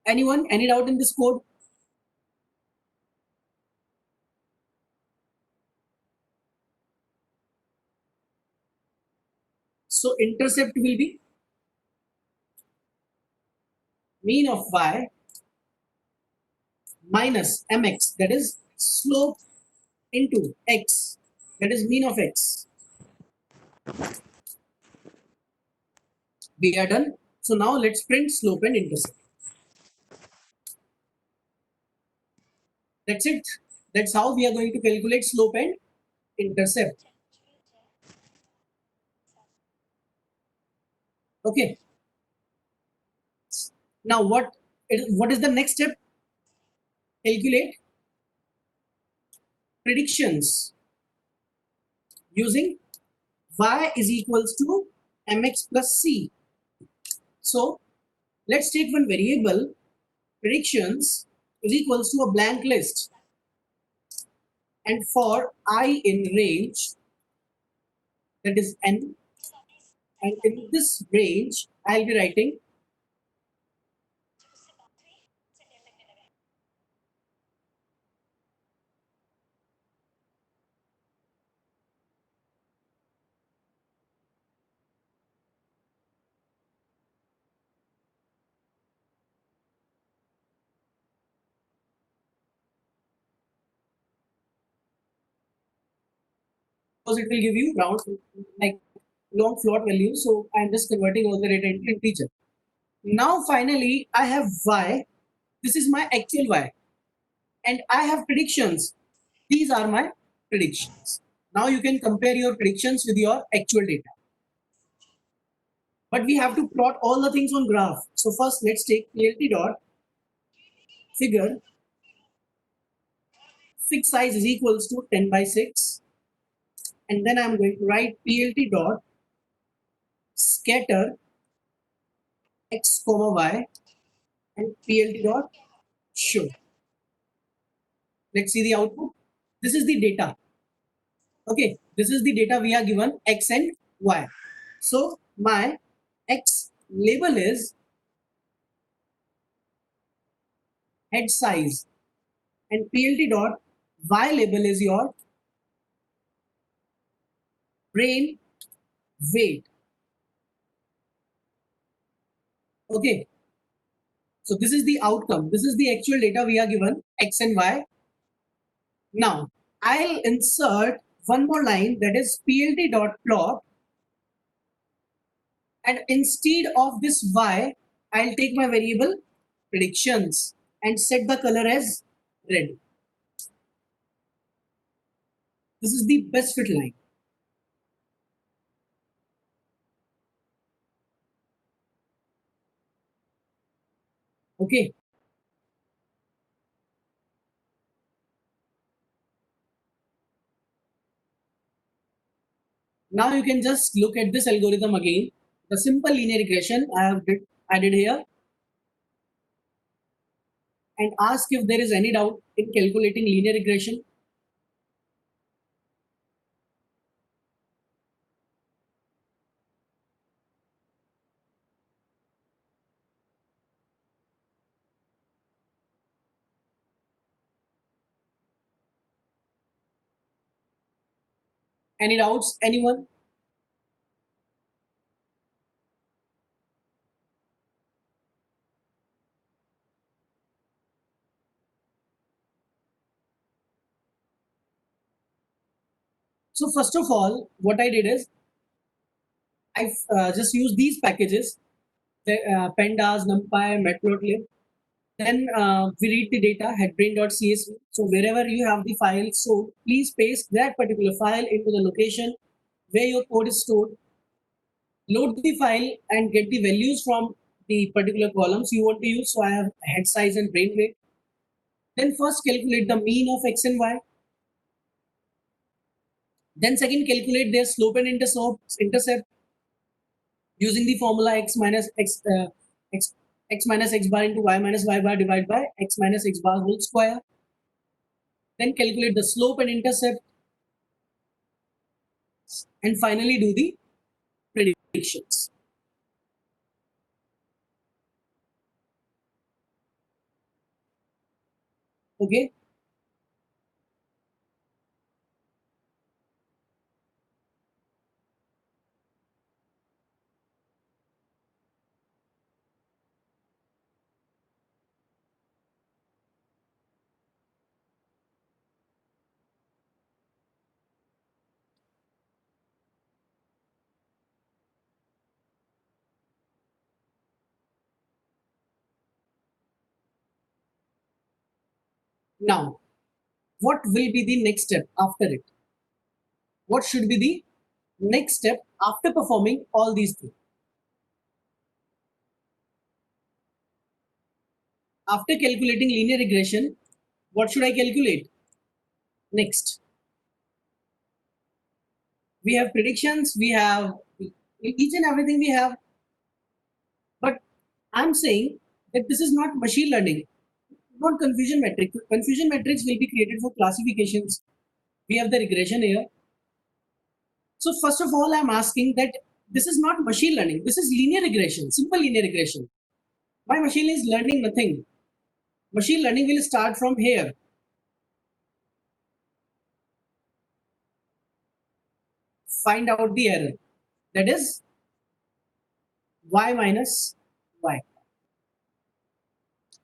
Anyone? Any doubt in this code? So intercept will be mean of y minus mx, that is slope into x, that is mean of x. We are done. So now let's print slope and intercept. That's it. That's how we are going to calculate slope and intercept. Okay. Now what is the next step? Calculate predictions using y is equals to mx plus c. So let's take one variable, predictions is equals to a blank list, and for I in range, that is n, and in this range I'll be writing because it will give you round like long float value. So I'm just converting all the data into integer. Now finally I have y. This is my actual y, and I have predictions. These are my predictions. Now you can compare your predictions with your actual data. But we have to plot all the things on graph. So first let's take plt dot figure fixed size is equals to 10 by 6, and then I'm going to write plt dot scatter x comma y and plt dot show. Let's see the output. This is the data. Okay, this is the data we are given x and y. So my x label is head size and plt dot y label is your brain weight. Okay. So this is the outcome. This is the actual data we are given, X and Y. Now, I'll insert one more line, that is plt.plot, and instead of this Y, I'll take my variable predictions and set the color as red. This is the best fit line. Okay. Now you can just look at this algorithm again. The simple linear regression I have added here, and ask if there is any doubt in calculating linear regression. Any doubts? Anyone? So first of all, what I did is I just used these packages, the pandas, numpy, matplotlib. Then we read the data, headbrain.csv. So wherever you have the file, so please paste that particular file into the location where your code is stored. Load the file and get the values from the particular columns you want to use. So I have head size and brain weight. Then first calculate the mean of X and Y. Then second, calculate their slope and intercept using the formula x minus x bar into y minus y bar divided by x minus x bar whole square. Then calculate the slope and intercept, and finally do the predictions. Okay. Now, what will be the next step after it? What should be the next step after performing all these things? After calculating linear regression, what should I calculate next? We have predictions, we have each and everything we have, but I'm saying that this is not machine learning, not confusion metric. Confusion metrics will be created for classifications. We have the regression here. So first of all, I'm asking that this is not machine learning. This is linear regression, simple linear regression. My machine is learning nothing. Machine learning will start from here. Find out the error. That is y minus y.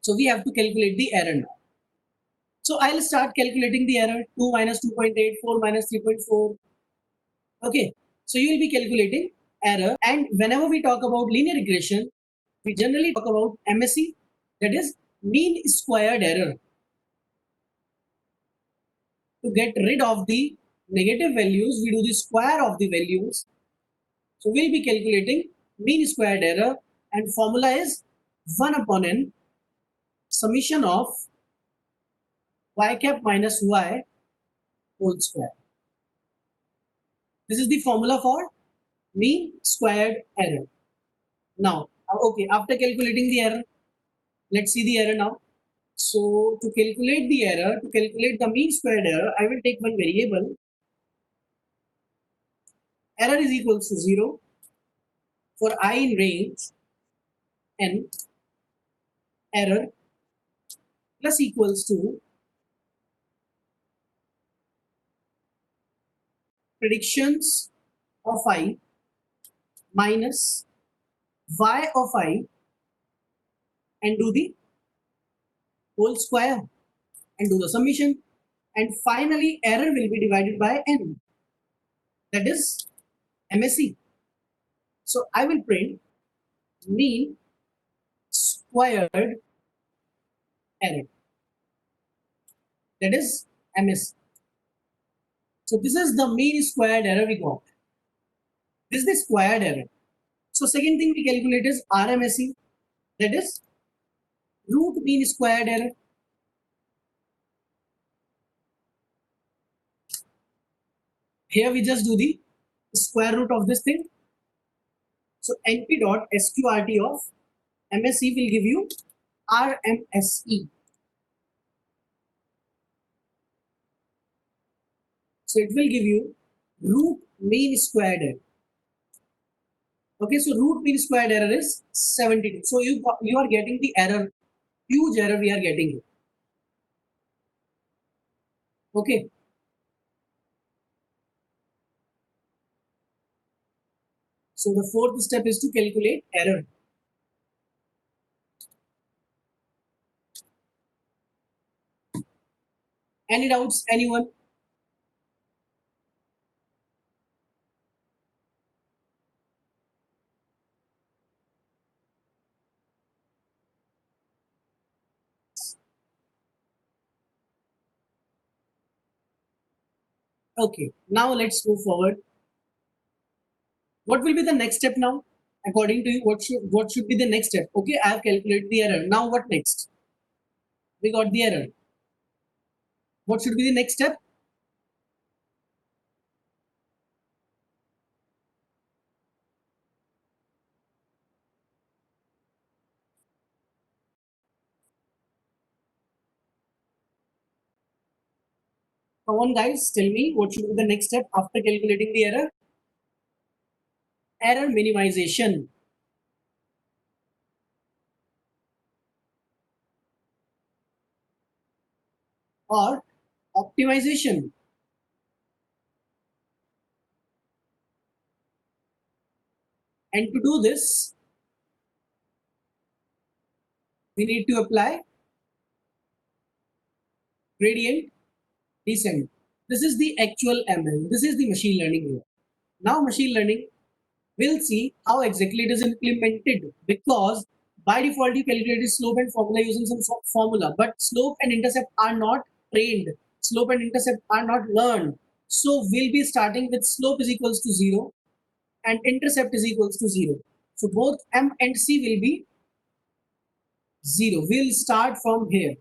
So we have to calculate the error now. So I'll start calculating the error. 2 minus 2.8, 4 minus 3.4. Okay. So you will be calculating error. And whenever we talk about linear regression, we generally talk about MSE, that is mean squared error. To get rid of the negative values, we do the square of the values. So we'll be calculating mean squared error, and formula is 1 upon n summation of y cap minus y whole square. This is the formula for mean squared error. Now, okay, after calculating the error, let's see the error now. So to calculate the error, to calculate the mean squared error, I will take one variable. Error is equals to 0 for I in range n, error plus equals to predictions of I minus y of I and do the whole square and do the summation. And finally, error will be divided by n. That is MSE. So I will print mean squared error. That is MSE. So this is the mean squared error we got. This is the squared error. So second thing we calculate is RMSE. That is root mean squared error. Here we just do the square root of this thing. So np dot sqrt of MSE will give you RMSE. So it will give you root mean squared error. Okay, so root mean squared error is 72. So you are getting the error, huge error we are getting here. Okay. So the fourth step is to calculate error. Any doubts, anyone? Okay, now let's move forward. What will be the next step now? According to you, what should be the next step? Okay, I have calculated the error. Now what next? We got the error. What should be the next step? Come on guys, tell me what should be the next step after calculating the error? Error minimization. Or optimization. And to do this, we need to apply gradient descent. This is the actual ML. This is the machine learning here. Now machine learning will see how exactly it is implemented, because by default you calculate slope and formula using some formula, but slope and intercept are not trained. Slope and intercept are not learned. So we'll be starting with slope is equals to 0 and intercept is equals to 0. So both M and C will be 0. We'll start from here,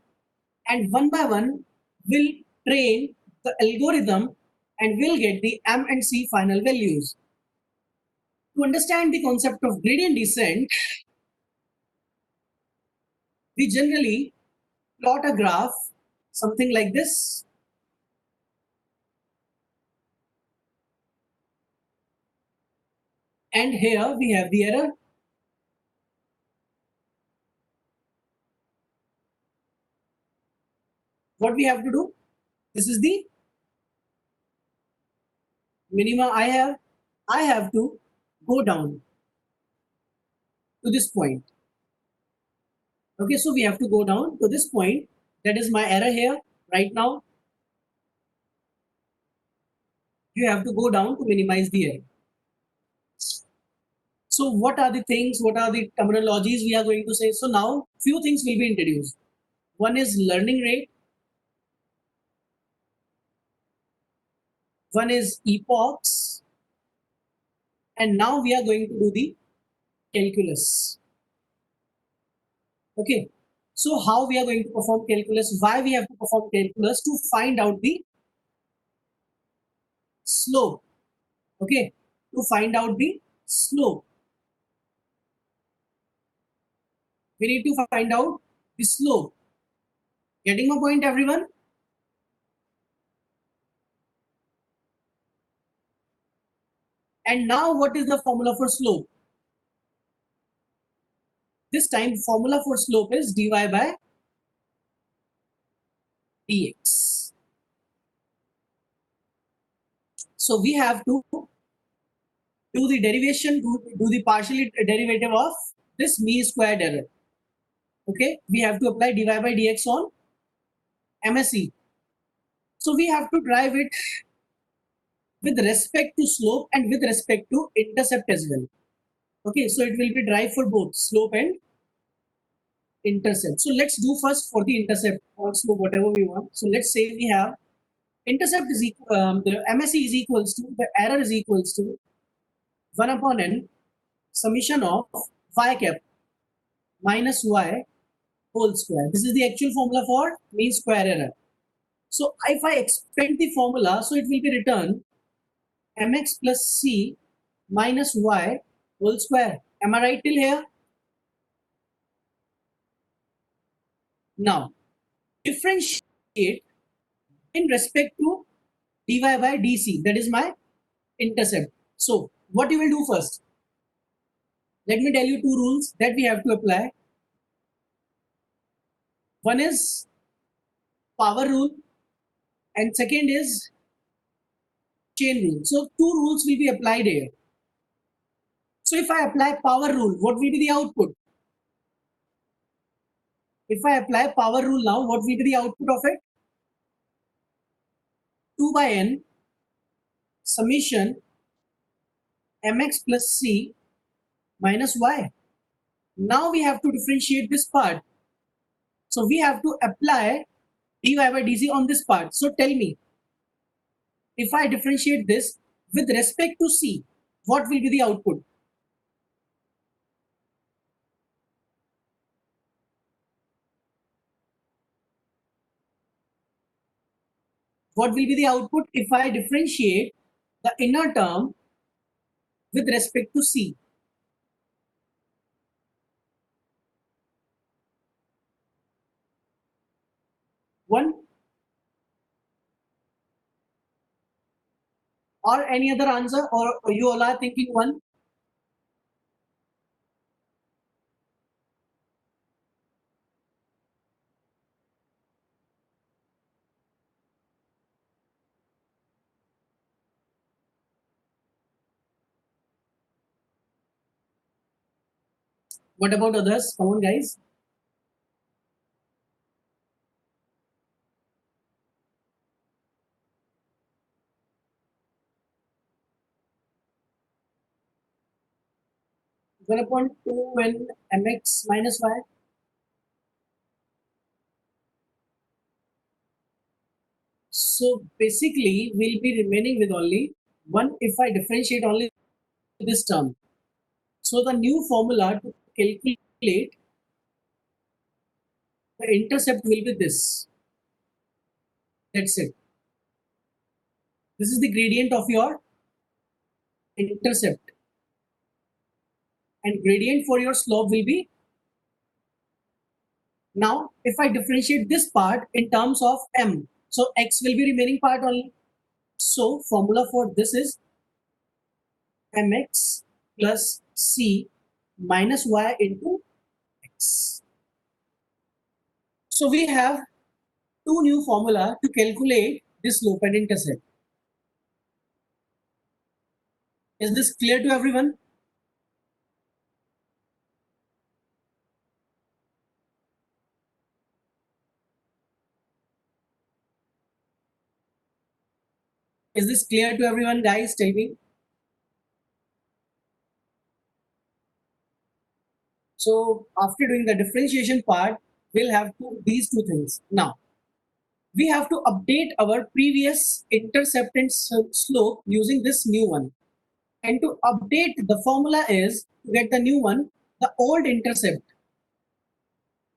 and one by one we'll train the algorithm and we'll get the M and C final values. To understand the concept of gradient descent, we generally plot a graph something like this. And here we have the error. What we have to do? This is the minima I have. I have to go down to this point. Okay, so we have to go down to this point. That is my error here right now. You have to go down to minimize the error. So what are the things, what are the terminologies we are going to say? So now few things will be introduced. One is learning rate. One is epochs. And now we are going to do the calculus. Okay. So how we are going to perform calculus? Why we have to perform calculus? To find out the slope. Okay. To find out the slope. We need to find out the slope. Getting my point, everyone? And now what is the formula for slope? This time formula for slope is dy by dx. So we have to do the derivation, do the partial derivative of this mean squared error. Okay, we have to apply dy by dx on MSE. So we have to drive it with respect to slope and with respect to intercept as well. Okay, so it will be drive for both slope and intercept. So let's do first for the intercept or slope, whatever we want. So let's say we have intercept is equal, the MSE is equals to, the error is equals to 1 upon n summation of y cap minus y whole square. This is the actual formula for mean square error. So if I expand the formula, so it will be written mx plus c minus y whole square. Am I right till here? Now, differentiate in respect to dy by dc, that is my intercept. So what you will do first? Let me tell you two rules that we have to apply. One is power rule and second is chain rule. So two rules will be applied here. So if I apply power rule, what will be the output? If I apply power rule now, what will be the output of it? 2 by n summation mx plus c minus y. Now we have to differentiate this part. So we have to apply dy by dc on this part. So tell me, if I differentiate this with respect to c, what will be the output? What will be the output if I differentiate the inner term with respect to c? 1 or any other answer, or you all are thinking 1? What about others? Come on, guys. One upon 2 when mx minus y. So basically, we'll be remaining with only 1 if I differentiate only this term. So the new formula to calculate the intercept will be this. That's it. This is the gradient of your intercept. And gradient for your slope will be. Now, if I differentiate this part in terms of m, so x will be remaining part only. So formula for this is mx plus c minus y into x. So we have two new formula to calculate this slope and intercept. Is this clear to everyone? Is this clear to everyone, guys? Tell me. So after doing the differentiation part, we'll have these two things. Now, we have to update our previous intercept and slope using this new one. And to update the formula is to get the new one, the old intercept.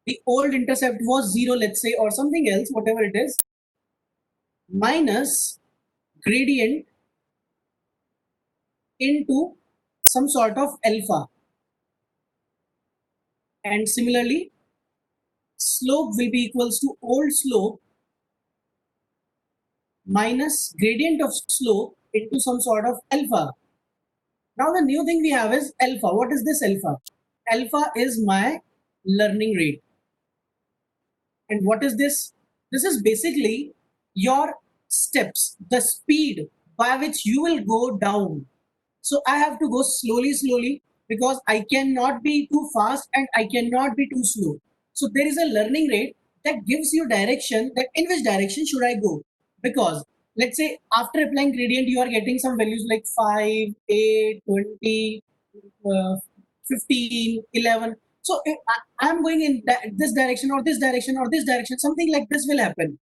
The old intercept was 0, let's say, or something else, whatever it is, minus gradient into some sort of alpha. And similarly, slope will be equals to old slope minus gradient of slope into some sort of alpha. Now the new thing we have is alpha. What is this alpha? Alpha is my learning rate. And what is this? This is basically your steps, the speed by which you will go down. So I have to go slowly because I cannot be too fast and I cannot be too slow. So there is a learning rate that gives you direction, that in which direction should I go. Because let's say after applying gradient, you are getting some values like 5, 8, 20, 15, 11. So if I am going in this direction or this direction or this direction, something like this will happen.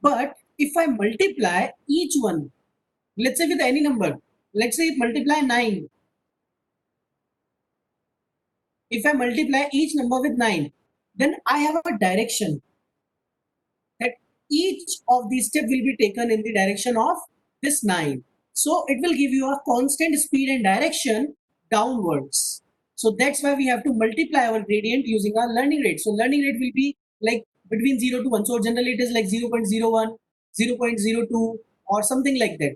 But if I multiply each one, let's say with any number, let's say multiply 9. If I multiply each number with 9, then I have a direction that each of these steps will be taken in the direction of this 9. So it will give you a constant speed and direction downwards. So that's why we have to multiply our gradient using our learning rate. So learning rate will be like between 0 to 1. So generally it is like 0.01, 0.02 or something like that.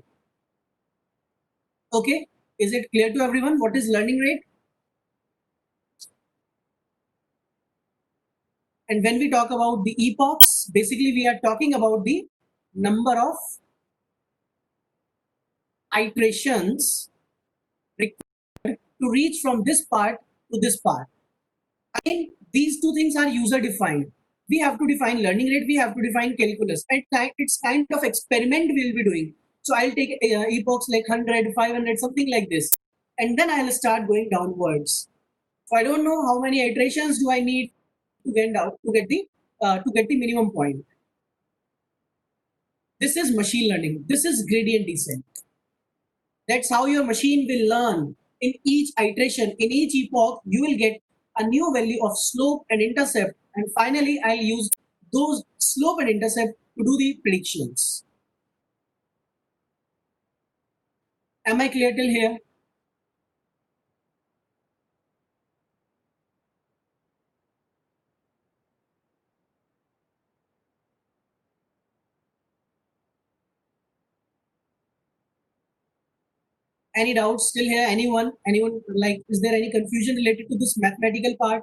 Okay, is it clear to everyone what is learning rate? And when we talk about the epochs, basically we are talking about the number of iterations required to reach from this part to this part. Again, these two things are user defined. We have to define learning rate, we have to define calculus. And it's kind of experiment we'll be doing. So I'll take epochs like 100, 500, something like this. And then I'll start going downwards. So I don't know how many iterations do I need to get out to get the minimum point. This is machine learning. This is gradient descent. That's how your machine will learn. In each iteration, in each epoch, you will get a new value of slope and intercept. And finally, I'll use those slope and intercept to do the predictions. Am I clear till here? Any doubts still here? Anyone like, is there any confusion related to this mathematical part?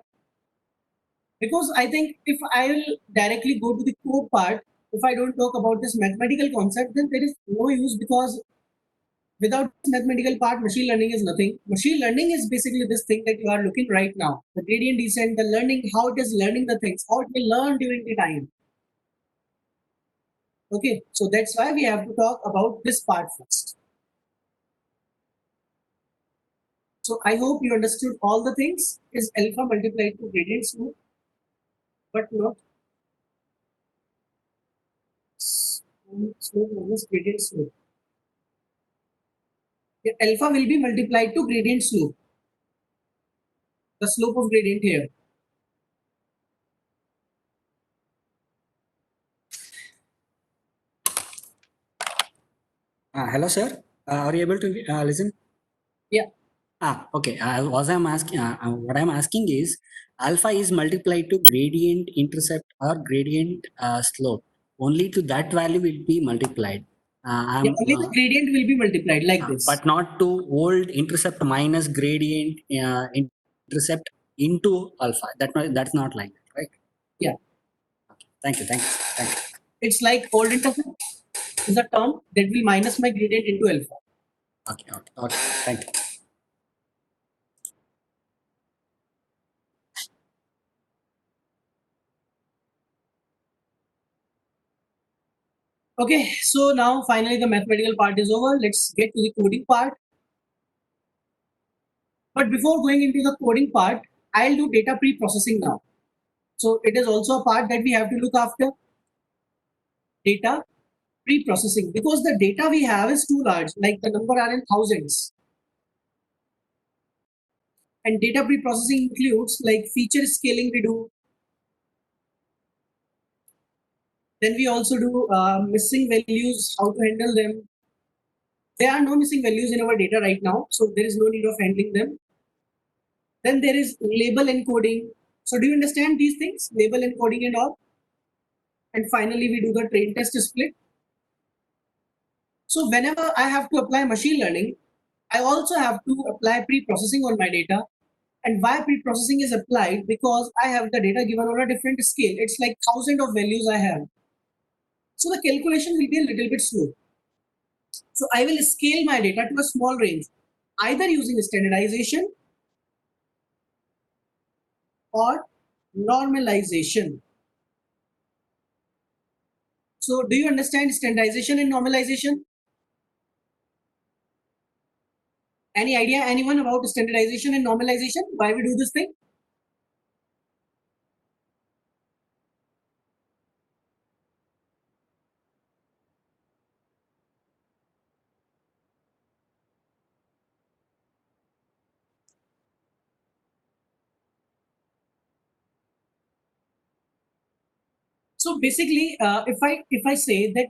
Because I think if I will directly go to the core part, if I don't talk about this mathematical concept, then there is no use, because without this mathematical part, machine learning is nothing. Machine learning is basically this thing that you are looking right now. The gradient descent, the learning, how it is learning the things, how it will learn during the time. Okay, so that's why we have to talk about this part first. So I hope you understood all the things. Is alpha multiplied to gradient slope, but not slope minus gradient slope. Alpha will be multiplied to gradient slope, the slope of gradient here. Hello, sir. Are you able to listen? Yeah. Okay. What I'm asking is, alpha is multiplied to gradient intercept or gradient slope. Only to that value will be multiplied. Only the gradient will be multiplied like this. But not to old intercept minus gradient intercept into alpha. That's not like that, right? Yeah. Okay. Thank you. Thank you. It's like old intercept is a term that will minus my gradient into alpha. Okay. Thank you. Okay, so now finally the mathematical part is over. Let's get to the coding part. But before going into the coding part, I'll do data pre-processing now. So it is also a part that we have to look after. Data pre-processing, because the data we have is too large, like the number are in thousands. And data pre-processing includes like feature scaling we do. Then we also do missing values, how to handle them. There are no missing values in our data right now, so there is no need of handling them. Then there is label encoding. So do you understand these things? Label encoding and all. And finally, we do the train test split. So whenever I have to apply machine learning, I also have to apply pre-processing on my data. And why pre-processing is applied? Because I have the data given on a different scale. It's like thousands of values I have. So the calculation will be a little bit slow. So I will scale my data to a small range, either using standardization or normalization. So do you understand standardization and normalization? Any idea, anyone, about standardization and normalization? Why we do this thing? So basically, if I say that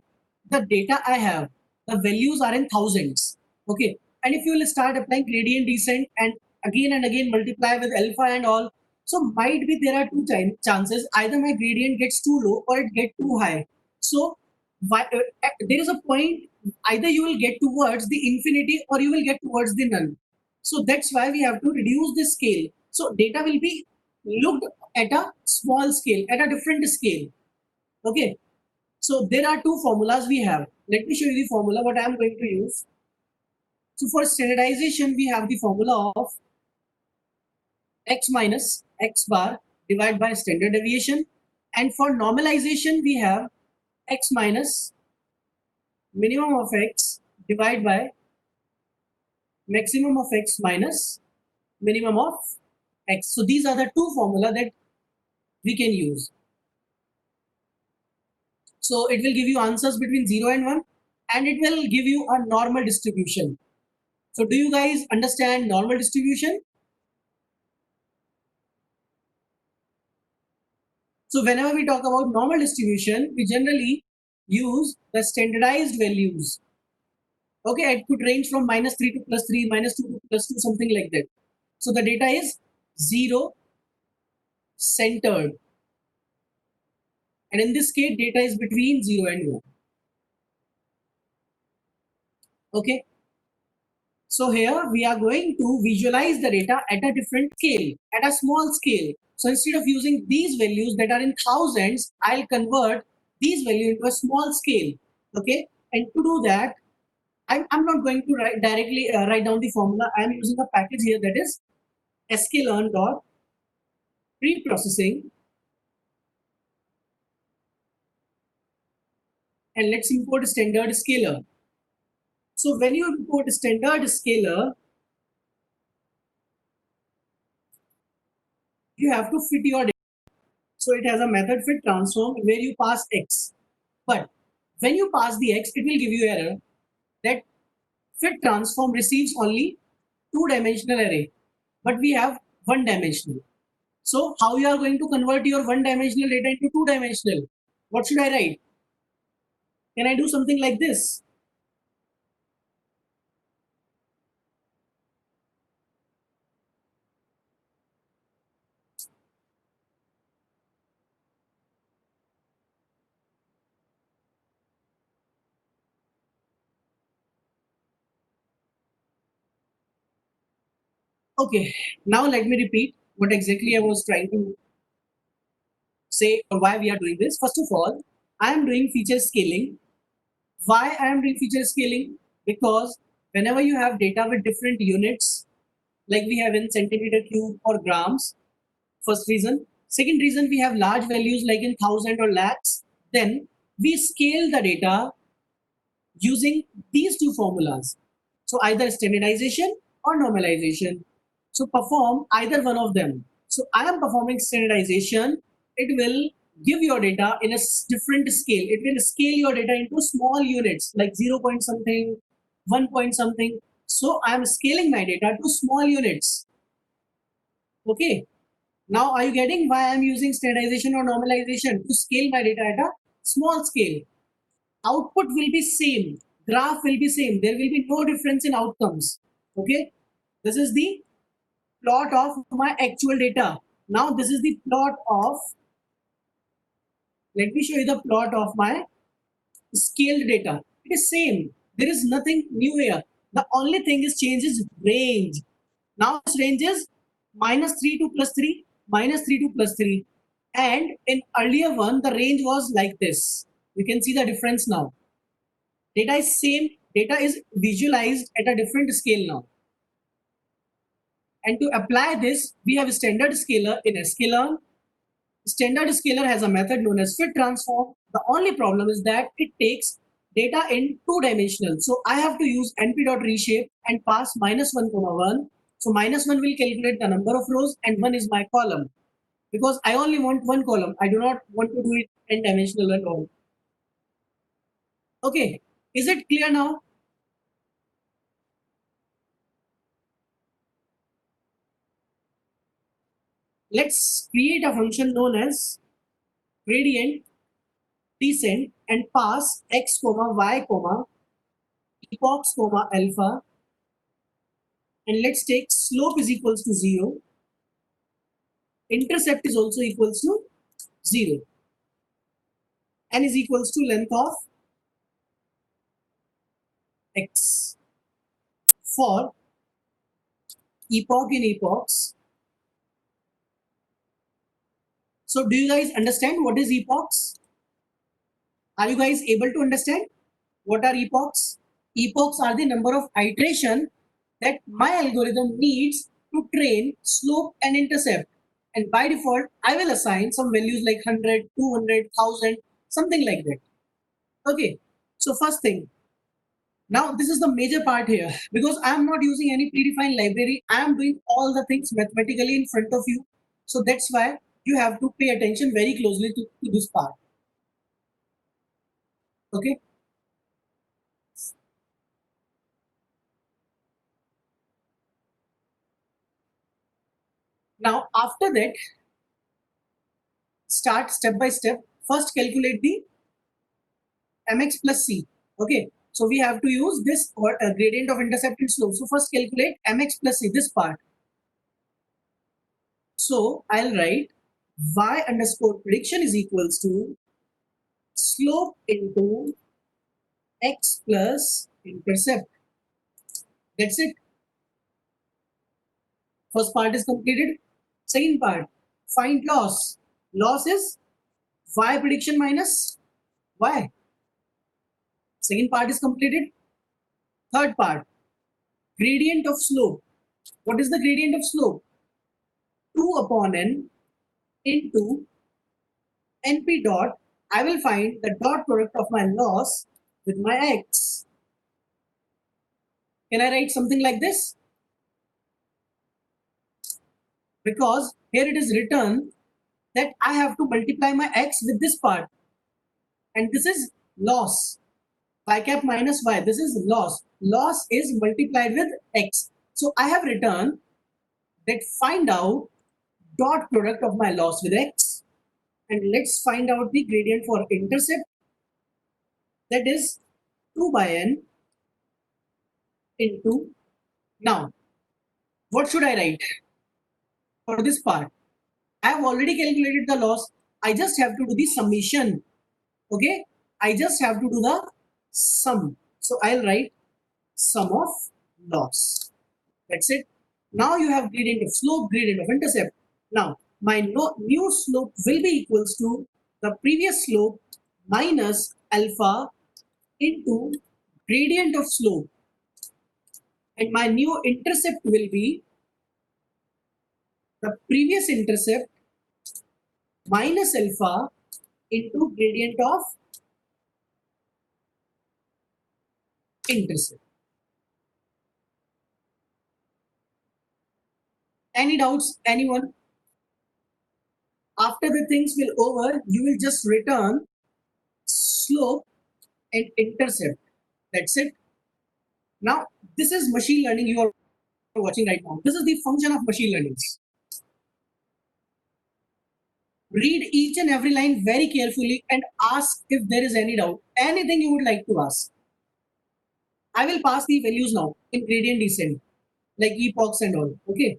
the data I have, the values are in thousands, okay, and if you will start applying gradient descent and again multiply with alpha and all, so might be there are two chances: either my gradient gets too low or it get too high. So there is a point, either you will get towards the infinity or you will get towards the none. So that's why we have to reduce the scale. So data will be looked at a small scale, at a different scale. Okay, so there are two formulas we have. Let me show you the formula what I am going to use. So for standardization, we have the formula of x minus x bar divided by standard deviation, and for normalization, we have x minus minimum of x divided by maximum of x minus minimum of x. So these are the two formula that we can use. So it will give you answers between 0 and 1, and it will give you a normal distribution. So do you guys understand normal distribution? So whenever we talk about normal distribution, we generally use the standardized values. Okay, it could range from -3 to +3, -2 to +2, something like that. So the data is 0 centered. And in this case, data is between 0 and 1. Okay. So here we are going to visualize the data at a different scale, at a small scale. So instead of using these values that are in thousands, I'll convert these values into a small scale. Okay. And to do that, I'm not going to directly write down the formula. I'm using a package here that is sklearn dot preprocessing, and let's import standard scaler. So when you import standard scaler, you have to fit your data. So it has a method fit transform where you pass x. But when you pass the x, it will give you error that fit transform receives only two-dimensional array, but we have one-dimensional. So how you are going to convert your one-dimensional data into two-dimensional? What should I write? Can I do something like this? Okay, now let me repeat what exactly I was trying to say or why we are doing this. First of all, I am doing feature scaling. Why I am doing feature scaling? Because whenever you have data with different units, like we have in centimeter cube or grams, first reason. Second reason, we have large values like in thousand or lakhs. Then we scale the data using these two formulas. So either standardization or normalization. So perform either one of them. So I am performing standardization. It will give your data in a different scale. It will scale your data into small units like 0 point something, 1 point something. So I am scaling my data to small units. Okay. Now are you getting why I am using standardization or normalization? To scale my data at a small scale. Output will be same, graph will be same, there will be no difference in outcomes. Okay, this is the plot of my actual data. Now this is the plot of, let me show you the plot of my scaled data. It is same, there is nothing new here. The only thing is change is range. Now this range is -3 to +3, -3 to +3, and in earlier one the range was like this. You can see the difference now. Data is same, data is visualized at a different scale now. And to apply this, we have a standard scaler in sklearn. Standard scaler has a method known as fit transform. The only problem is that it takes data in two-dimensional. So I have to use np.reshape and pass -1, 1. So -1 will calculate the number of rows and 1 is my column. Because I only want one column. I do not want to do it n-dimensional and all. Okay, is it clear now? Let's create a function known as gradient descent and pass x comma y comma epochs comma alpha, and let's take slope is equals to 0, intercept is also equals to 0, n is equals to length of x for epoch in epochs. So do you guys understand what is epochs? Are you guys able to understand what are epochs? Epochs are the number of iteration that my algorithm needs to train slope and intercept. And by default, I will assign some values like 100, 200, 1000, something like that. Okay, so first thing, now this is the major part here because I am not using any predefined library. I am doing all the things mathematically in front of you. So that's why you have to pay attention very closely to this part. Okay. Now after that, start step by step. First calculate the mx plus c. Okay, so we have to use this gradient of intercept and slope. So first calculate mx plus c, this part. So I'll write y underscore prediction is equals to slope into x plus intercept. That's it. First part is completed. Second part, find loss. Loss is y prediction minus y. Second part is completed. Third part, gradient of slope. What is the gradient of slope? 2 upon n into np dot. I will find the dot product of my loss with my x. Can I write something like this? Because here it is written that I have to multiply my x with this part. And this is loss. Y cap minus y. This is loss. Loss is multiplied with x. So I have written that find out dot product of my loss with x. And let's find out the gradient for intercept. That is 2 by n into. Now, what should I write for this part? I have already calculated the loss. I just have to do the summation. Okay, I just have to do the sum. So I'll write sum of loss. That's it. Now you have gradient of slope, gradient of intercept. Now my new slope will be equals to the previous slope minus alpha into gradient of slope, and my new intercept will be the previous intercept minus alpha into gradient of intercept. Any doubts, anyone? After the things will over, you will just return slope and intercept. That's it. Now, this is machine learning you are watching right now. This is the function of machine learning. Read each and every line very carefully and ask if there is any doubt, anything you would like to ask. I will pass the values now in gradient descent, like epochs and all. Okay.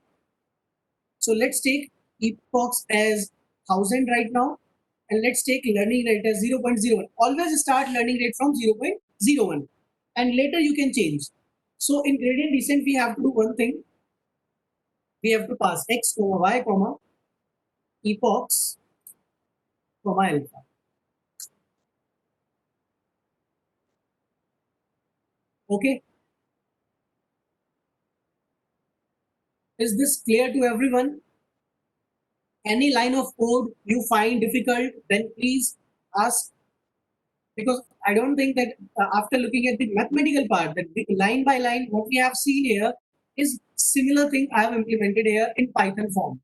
So let's take epochs as 1000 right now, and let's take learning rate as 0.01. Always start learning rate from 0.01, and later you can change. So in gradient descent, we have to do one thing. We have to pass x comma y comma epochs comma alpha. Okay. Is this clear to everyone? Any line of code you find difficult, then please ask, because I don't think that after looking at the mathematical part, that line by line, what we have seen here is similar thing I have implemented here in Python form.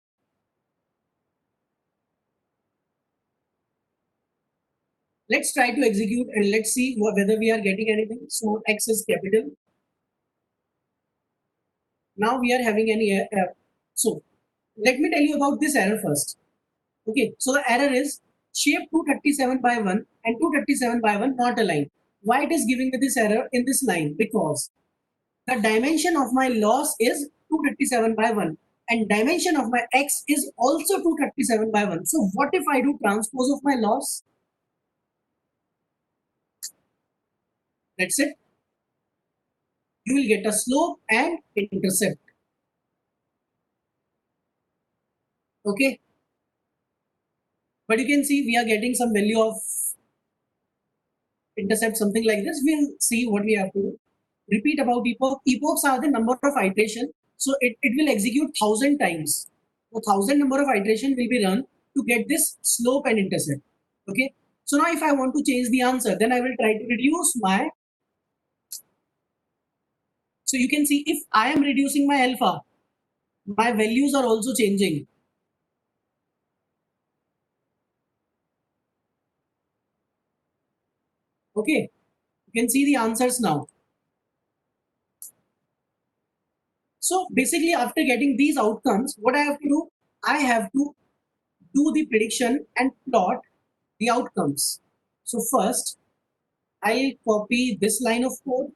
Let's try to execute and let's see whether we are getting anything. So X is capital. Now we are having any error. So let me tell you about this error first. Okay, so the error is shape 237 by 1 and 237 by 1 not aligned. Why it is giving me this error in this line? Because the dimension of my loss is 237 by 1 and dimension of my X is also 237 by 1. So what if I do transpose of my loss? That's it. You will get a slope and intercept. Okay. But you can see we are getting some value of intercept, something like this. We'll see what we have to do. Repeat about epoch. Epochs are the number of iteration. So it will execute 1,000 times. So 1,000 number of iteration will be run to get this slope and intercept. Okay. So now if I want to change the answer, then I will try to reduce my. So you can see if I am reducing my alpha, my values are also changing. Okay. You can see the answers now. So basically, after getting these outcomes, what I have to do, I have to do the prediction and plot the outcomes. So first, I'll copy this line of code,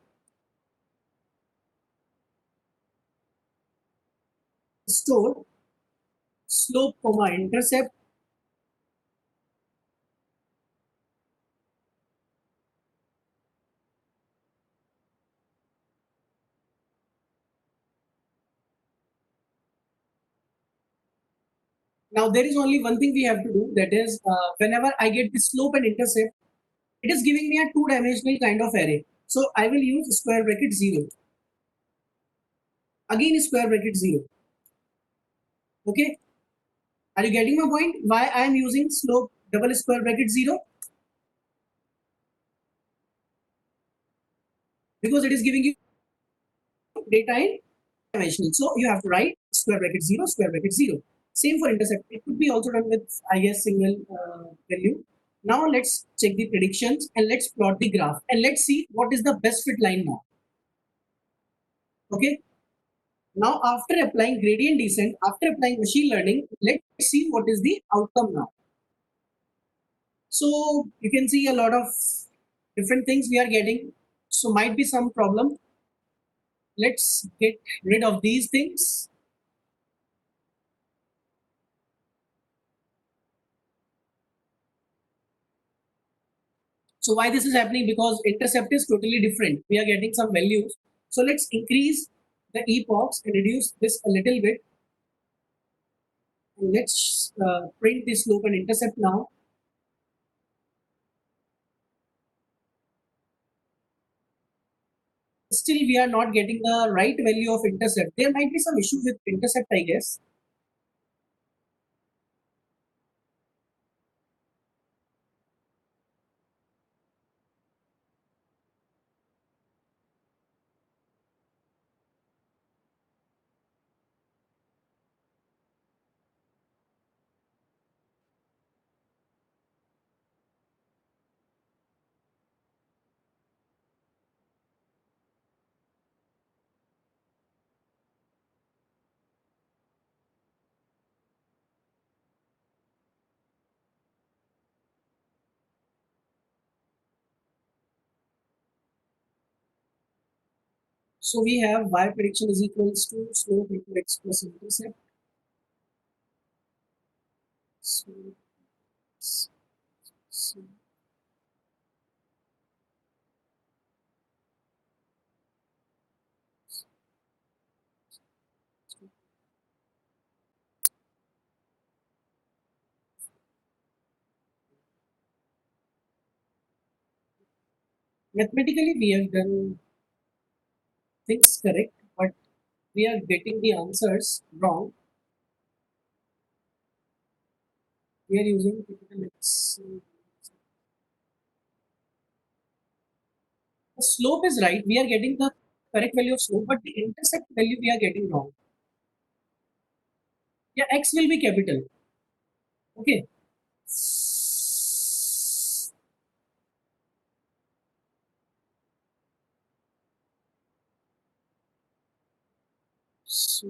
store slope, comma intercept. Now there is only one thing we have to do, that is whenever I get the slope and intercept, it is giving me a two-dimensional kind of array. So I will use square bracket 0. Again square bracket 0. Okay. Are you getting my point? Why I am using slope double square bracket 0? Because it is giving you data in dimensional. So you have to write square bracket 0, square bracket 0. Same for intercept. It could be also done with, I guess, single value. Now let's check the predictions and let's plot the graph and let's see what is the best fit line now. Okay. Now after applying gradient descent, after applying machine learning, let's see what is the outcome now. So you can see a lot of different things we are getting. So might be some problem. Let's get rid of these things. So why this is happening? Because intercept is totally different. We are getting some values. So let's increase the epochs and reduce this a little bit. And let's print the slope and intercept now. Still, we are not getting the right value of intercept. There might be some issue with intercept, I guess. So we have y prediction is equals to slope into x plus intercept. So, so mathematically we have done things correct, but we are getting the answers wrong. We are using capital X. The slope is right. We are getting the correct value of slope, but the intercept value we are getting wrong. Yeah, X will be capital. Okay. So,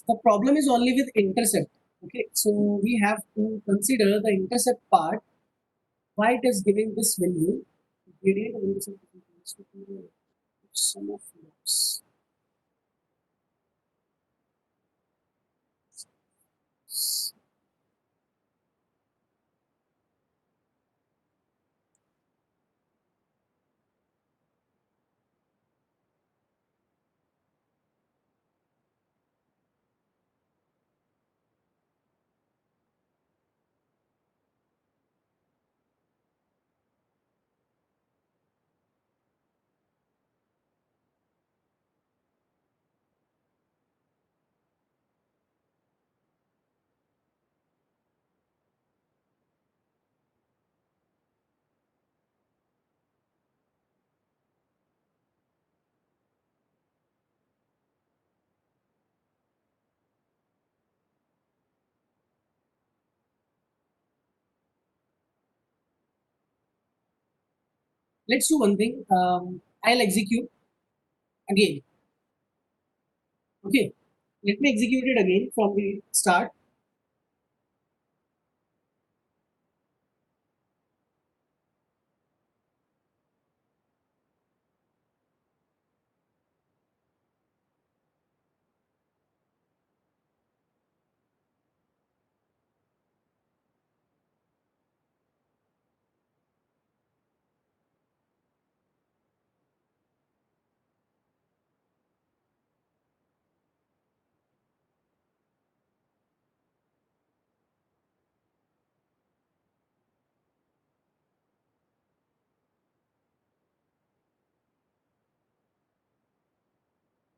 the problem is only with intercept. Okay, so we have to consider the intercept part. Why it is giving this value? Gradient of intercept is equals to the sum of logs. Let's do one thing. I'll execute again. Okay, let me execute it again from the start.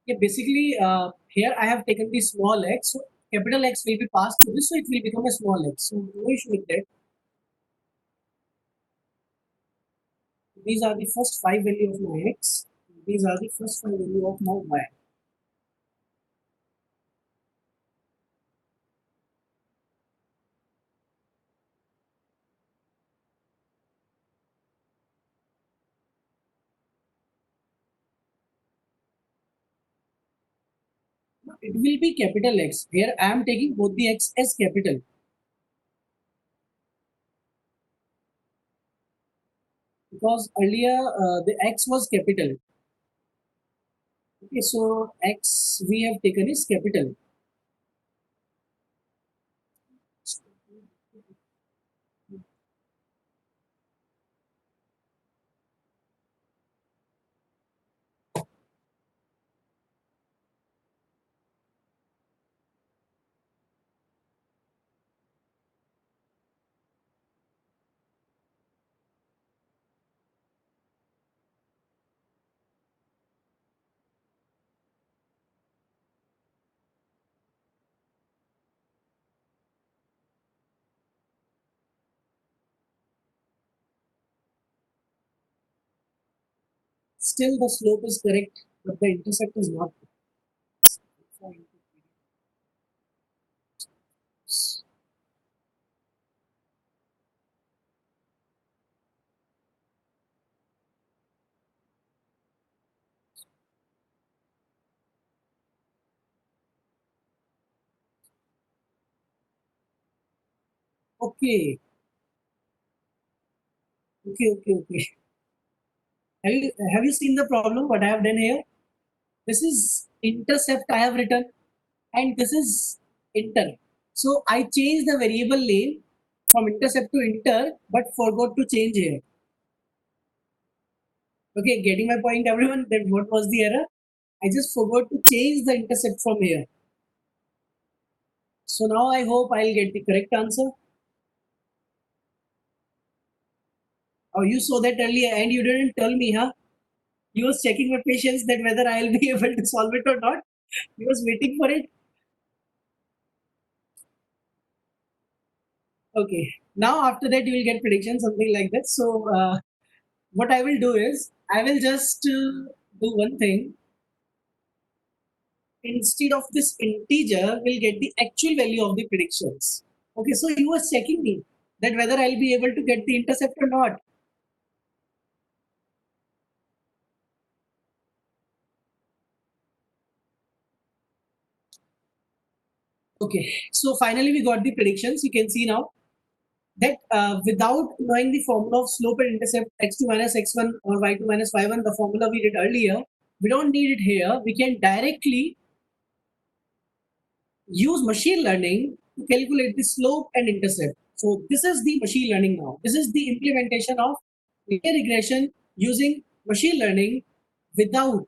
Yeah, basically, here I have taken the small x, so capital X will be passed to this, so it will become a small x. So no issue with that. These are the first five value of my x. These are the first five value of my y. It will be capital X. Here I am taking both the x as capital. Because earlier the x was capital. Okay, so x we have taken is capital. Still the slope is correct, but the intercept is not. Okay, okay. Have you seen the problem? What I have done here? This is intercept I have written, and this is inter. So I changed the variable name from intercept to inter, but forgot to change here. Okay, getting my point, everyone. That what was the error? I just forgot to change the intercept from here. So now I hope I'll get the correct answer. Oh, you saw that earlier and you didn't tell me, huh? You was checking my patience that whether I'll be able to solve it or not. You was waiting for it. Okay. Now after that you will get prediction, something like that. So what I will do is I will just do one thing. Instead of this integer, we'll get the actual value of the predictions. Okay, so you was checking me that whether I'll be able to get the intercept or not. Okay, so finally we got the predictions. You can see now that without knowing the formula of slope and intercept x2 minus x1 or y2 minus y1, the formula we did earlier, we don't need it here. We can directly use machine learning to calculate the slope and intercept. So this is the machine learning now. This is the implementation of linear regression using machine learning without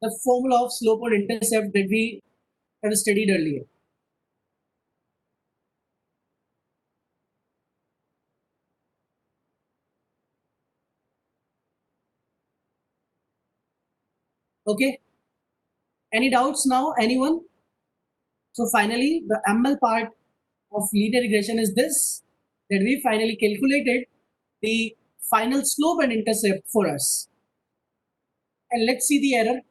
the formula of slope or intercept that we have studied earlier. Okay. Any doubts now? Anyone? So finally, the ML part of linear regression is this, that we finally calculated the final slope and intercept for us. And let's see the error.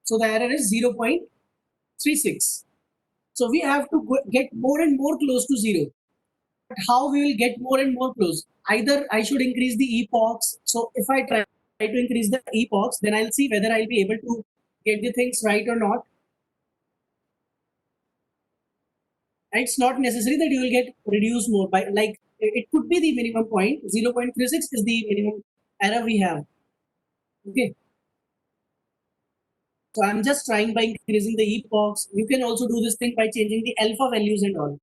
So the error is 0.36. So we have to get more and more close to zero. But how we will get more and more close? Either I should increase the epochs. So if I try to increase the epochs, then I'll see whether I'll be able to get the things right or not. And it's not necessary that you will get reduced more by, like, it could be the minimum point. 0.36 is the minimum error we have. Okay. So I'm just trying by increasing the epochs. You can also do this thing by changing the alpha values and all.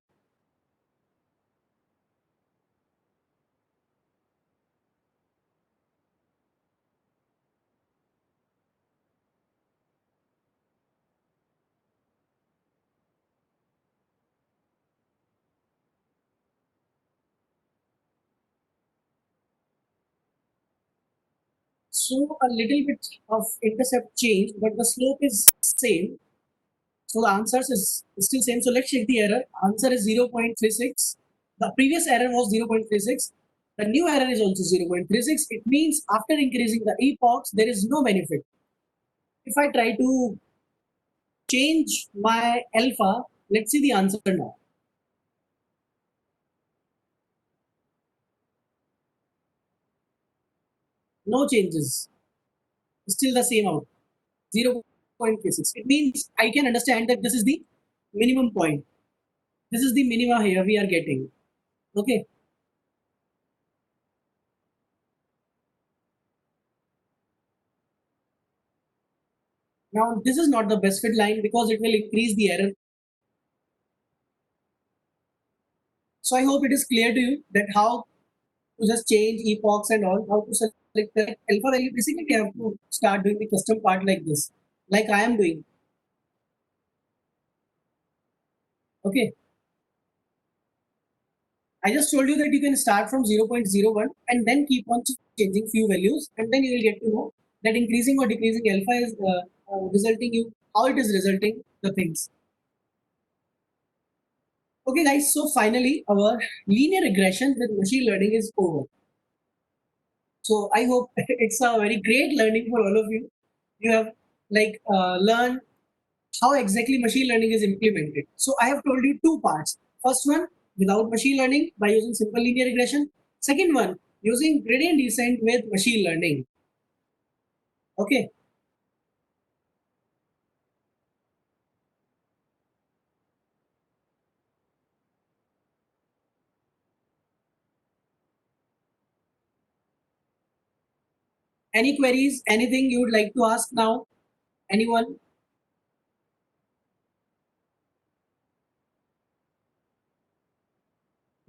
So a little bit of intercept change, but the slope is same. So the answers is still same. So let's check the error. Answer is 0.36. The previous error was 0.36. The new error is also 0.36. It means after increasing the epochs, there is no benefit. If I try to change my alpha, let's see the answer now. No changes. Still the same out. 0.36. It means I can understand that this is the minimum point. This is the minima here we are getting. Okay. Now this is not the best fit line because it will increase the error. So I hope it is clear to you that how to just change epochs and all, how to select the alpha value. Basically, we have to start doing the custom part like this, like I am doing. Okay. I just told you that you can start from 0.01 and then keep on changing few values, and then you will get to know that increasing or decreasing alpha is resulting you how it is resulting the things. Okay, guys. So finally, our linear regression with machine learning is over. So I hope it's a very great learning for all of you. You have learned how exactly machine learning is implemented. So I have told you two parts. First one, without machine learning by using simple linear regression. Second one, using gradient descent with machine learning. Okay. Any queries? Anything you would like to ask now? Anyone?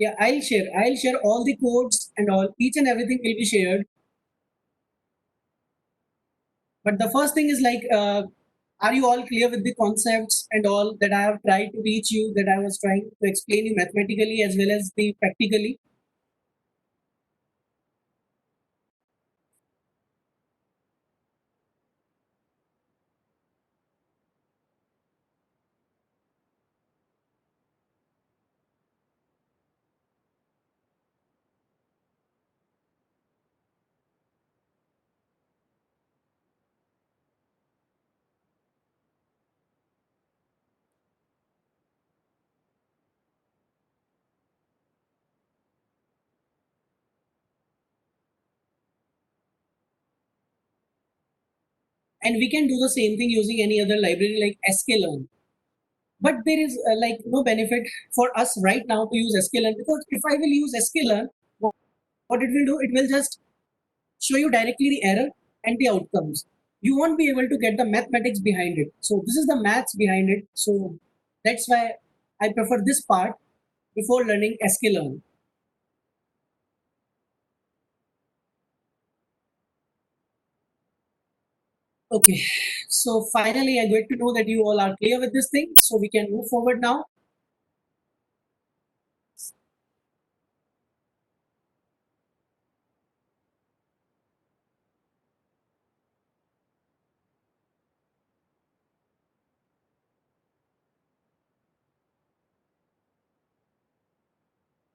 Yeah, I'll share all the codes and all. Each and everything will be shared. But the first thing is like, are you all clear with the concepts and all that I have tried to reach you, that I was trying to explain you mathematically as well as the practically? And we can do the same thing using any other library like sklearn. But there is like no benefit for us right now to use sklearn, because if I will use sklearn, what it will do, it will just show you directly the error and the outcomes. You won't be able to get the mathematics behind it. So this is the maths behind it. So that's why I prefer this part before learning sklearn. Okay, so finally I get to know that you all are clear with this thing, so we can move forward now.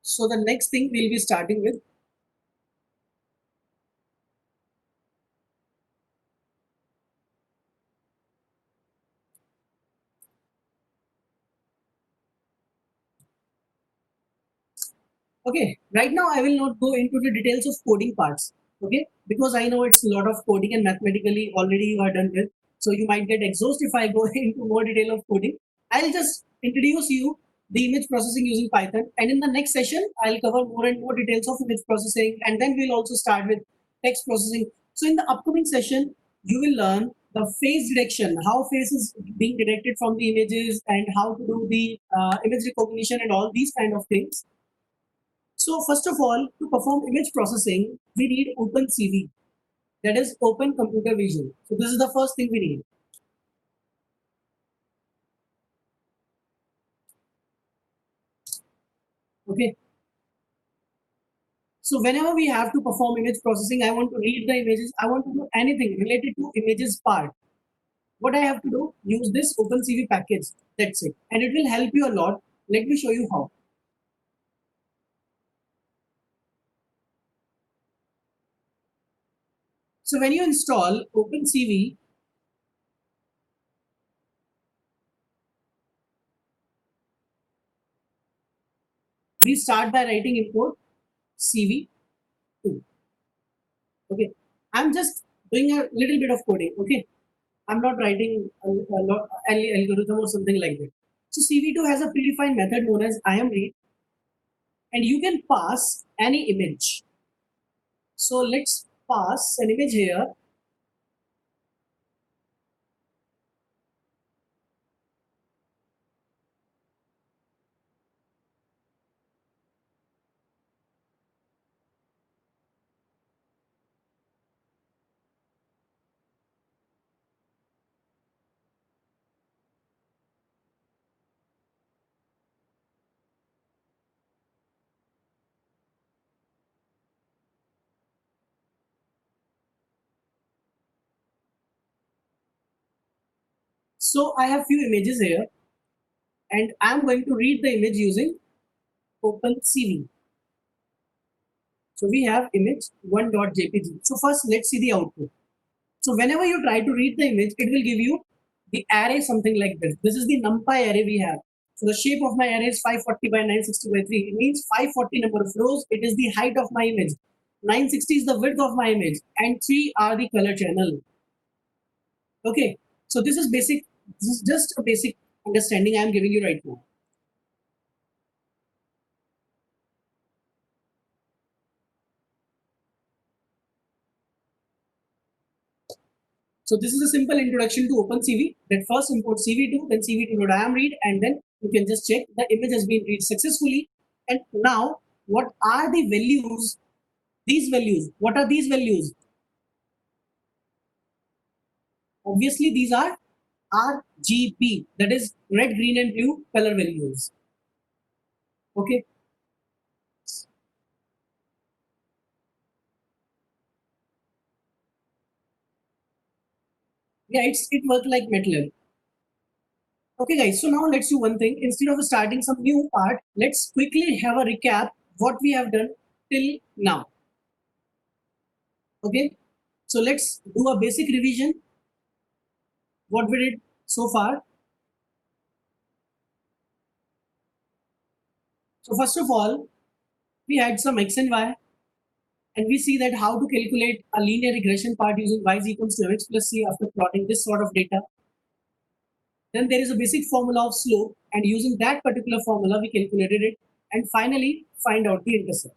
So the next thing we'll be starting with, okay, right now I will not go into the details of coding parts, okay, because I know it's a lot of coding and mathematically already you are done with. So you might get exhausted if I go into more detail of coding. I'll just introduce you the image processing using Python, and in the next session I'll cover more and more details of image processing, and then we'll also start with text processing. So in the upcoming session, you will learn the face detection, how face is being detected from the images, and how to do the image recognition and all these kind of things. So first of all, to perform image processing, we need OpenCV, that is Open Computer Vision. So this is the first thing we need. Okay. So whenever we have to perform image processing, I want to read the images, I want to do anything related to images part. What I have to do, use this OpenCV package. That's it. And it will help you a lot. Let me show you how. So when you install OpenCV, we start by writing import CV2. Okay. I'm just doing a little bit of coding. Okay. I'm not writing algorithm or something like that. So CV2 has a predefined method known as IMRead, and you can pass any image. So let's pass an image here. So I have few images here, and I'm going to read the image using OpenCV. So we have image 1.jpg. So first let's see the output. So whenever you try to read the image, it will give you the array something like this. This is the NumPy array we have. So the shape of my array is 540 by 960 by 3. It means 540 number of rows. It is the height of my image. 960 is the width of my image. And 3 are the color channel. Okay. So this is basic. This is just a basic understanding I am giving you right now. So this is a simple introduction to OpenCV. That first import CV2, then CV2.imread, and then you can just check the image has been read successfully. And now, what are the values? These values. What are these values? Obviously, these are RGB, that is red, green, and blue color values. Okay. Yeah, it works like MATLAB. Okay, guys. So now let's do one thing. Instead of starting some new part, let's quickly have a recap what we have done till now. Okay. So let's do a basic revision. What we did so far. So first of all, we had some x and y, and we see that how to calculate a linear regression part using y is equals to mx plus c after plotting this sort of data. Then there is a basic formula of slope, and using that particular formula, we calculated it, and finally find out the intercept.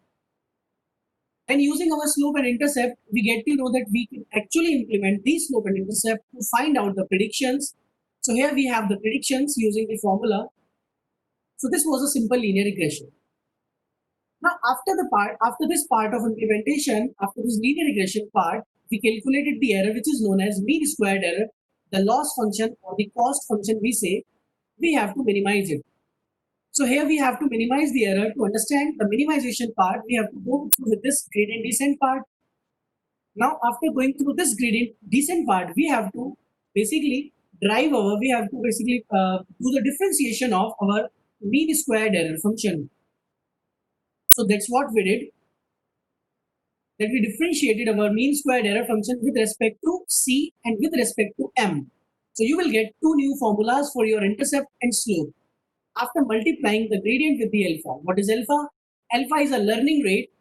And using our slope and intercept, we get to know that we can actually implement the slope and intercept to find out the predictions. So here we have the predictions using the formula. So this was a simple linear regression. Now, after this part of implementation, after this linear regression part, we calculated the error which is known as mean squared error, the loss function or the cost function we say, we have to minimize it. So here we have to minimize the error. To understand the minimization part, we have to go through with this gradient descent part. Now, after going through this gradient descent part, we have to basically we have to basically do the differentiation of our mean squared error function. So that's what we did. That we differentiated our mean squared error function with respect to C and with respect to M. So you will get two new formulas for your intercept and slope after multiplying the gradient with the alpha. What is alpha? Alpha is a learning rate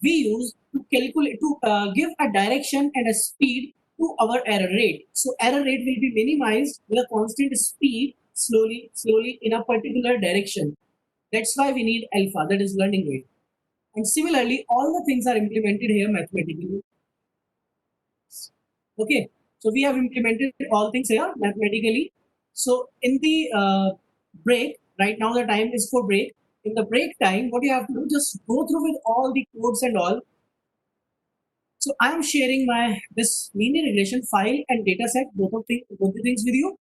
we use to calculate to give a direction and a speed to our error rate. So error rate will be minimized with a constant speed slowly in a particular direction. That's why we need alpha, that is learning rate. And similarly, all the things are implemented here mathematically. Okay, so we have implemented all things here mathematically. So in the break, right now the time is for break. In the break time, what you have to do, just go through with all the codes and all. So I am sharing my this linear regression file and data set, both the things with you.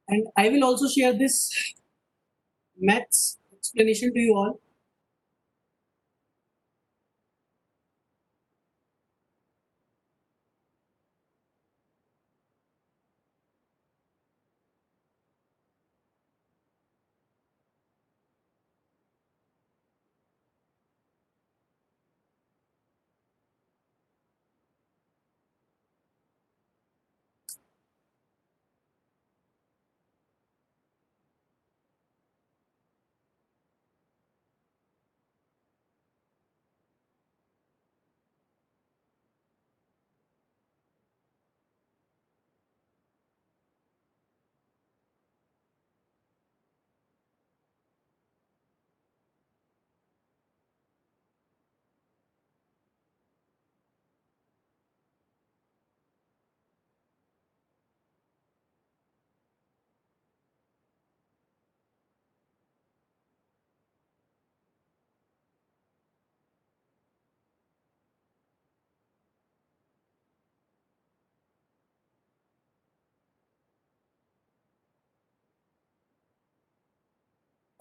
And I will also share this maths explanation to you all.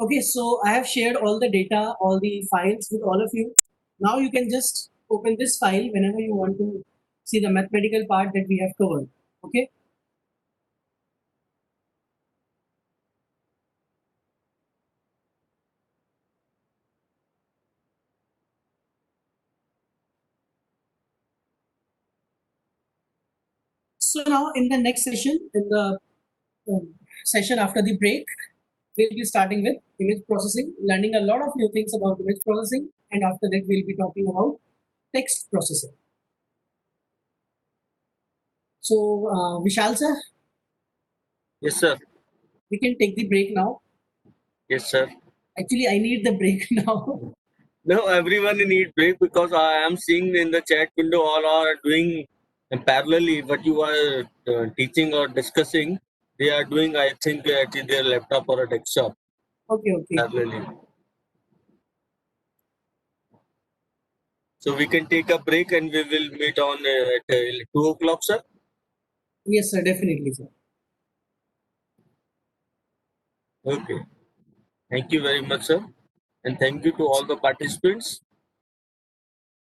Okay, so I have shared all the data, all the files with all of you. Now you can just open this file whenever you want to see the mathematical part that we have covered. Okay. So now in the next session, in the session after the break, we'll be starting with image processing, learning a lot of new things about image processing, and after that we'll be talking about text processing. So Vishal sir, Yes, sir. we can take the break now. Yes, sir. Actually, I need the break now. No, everyone need break because I am seeing in the chat window all are doing parallelly what you are teaching or discussing. They are doing, I think, at their laptop or a desktop Okay. parallelly. So we can take a break and we will meet on at 2 o'clock, sir. Yes, sir. Definitely, sir. Okay. Thank you very much, sir. And thank you to all the participants.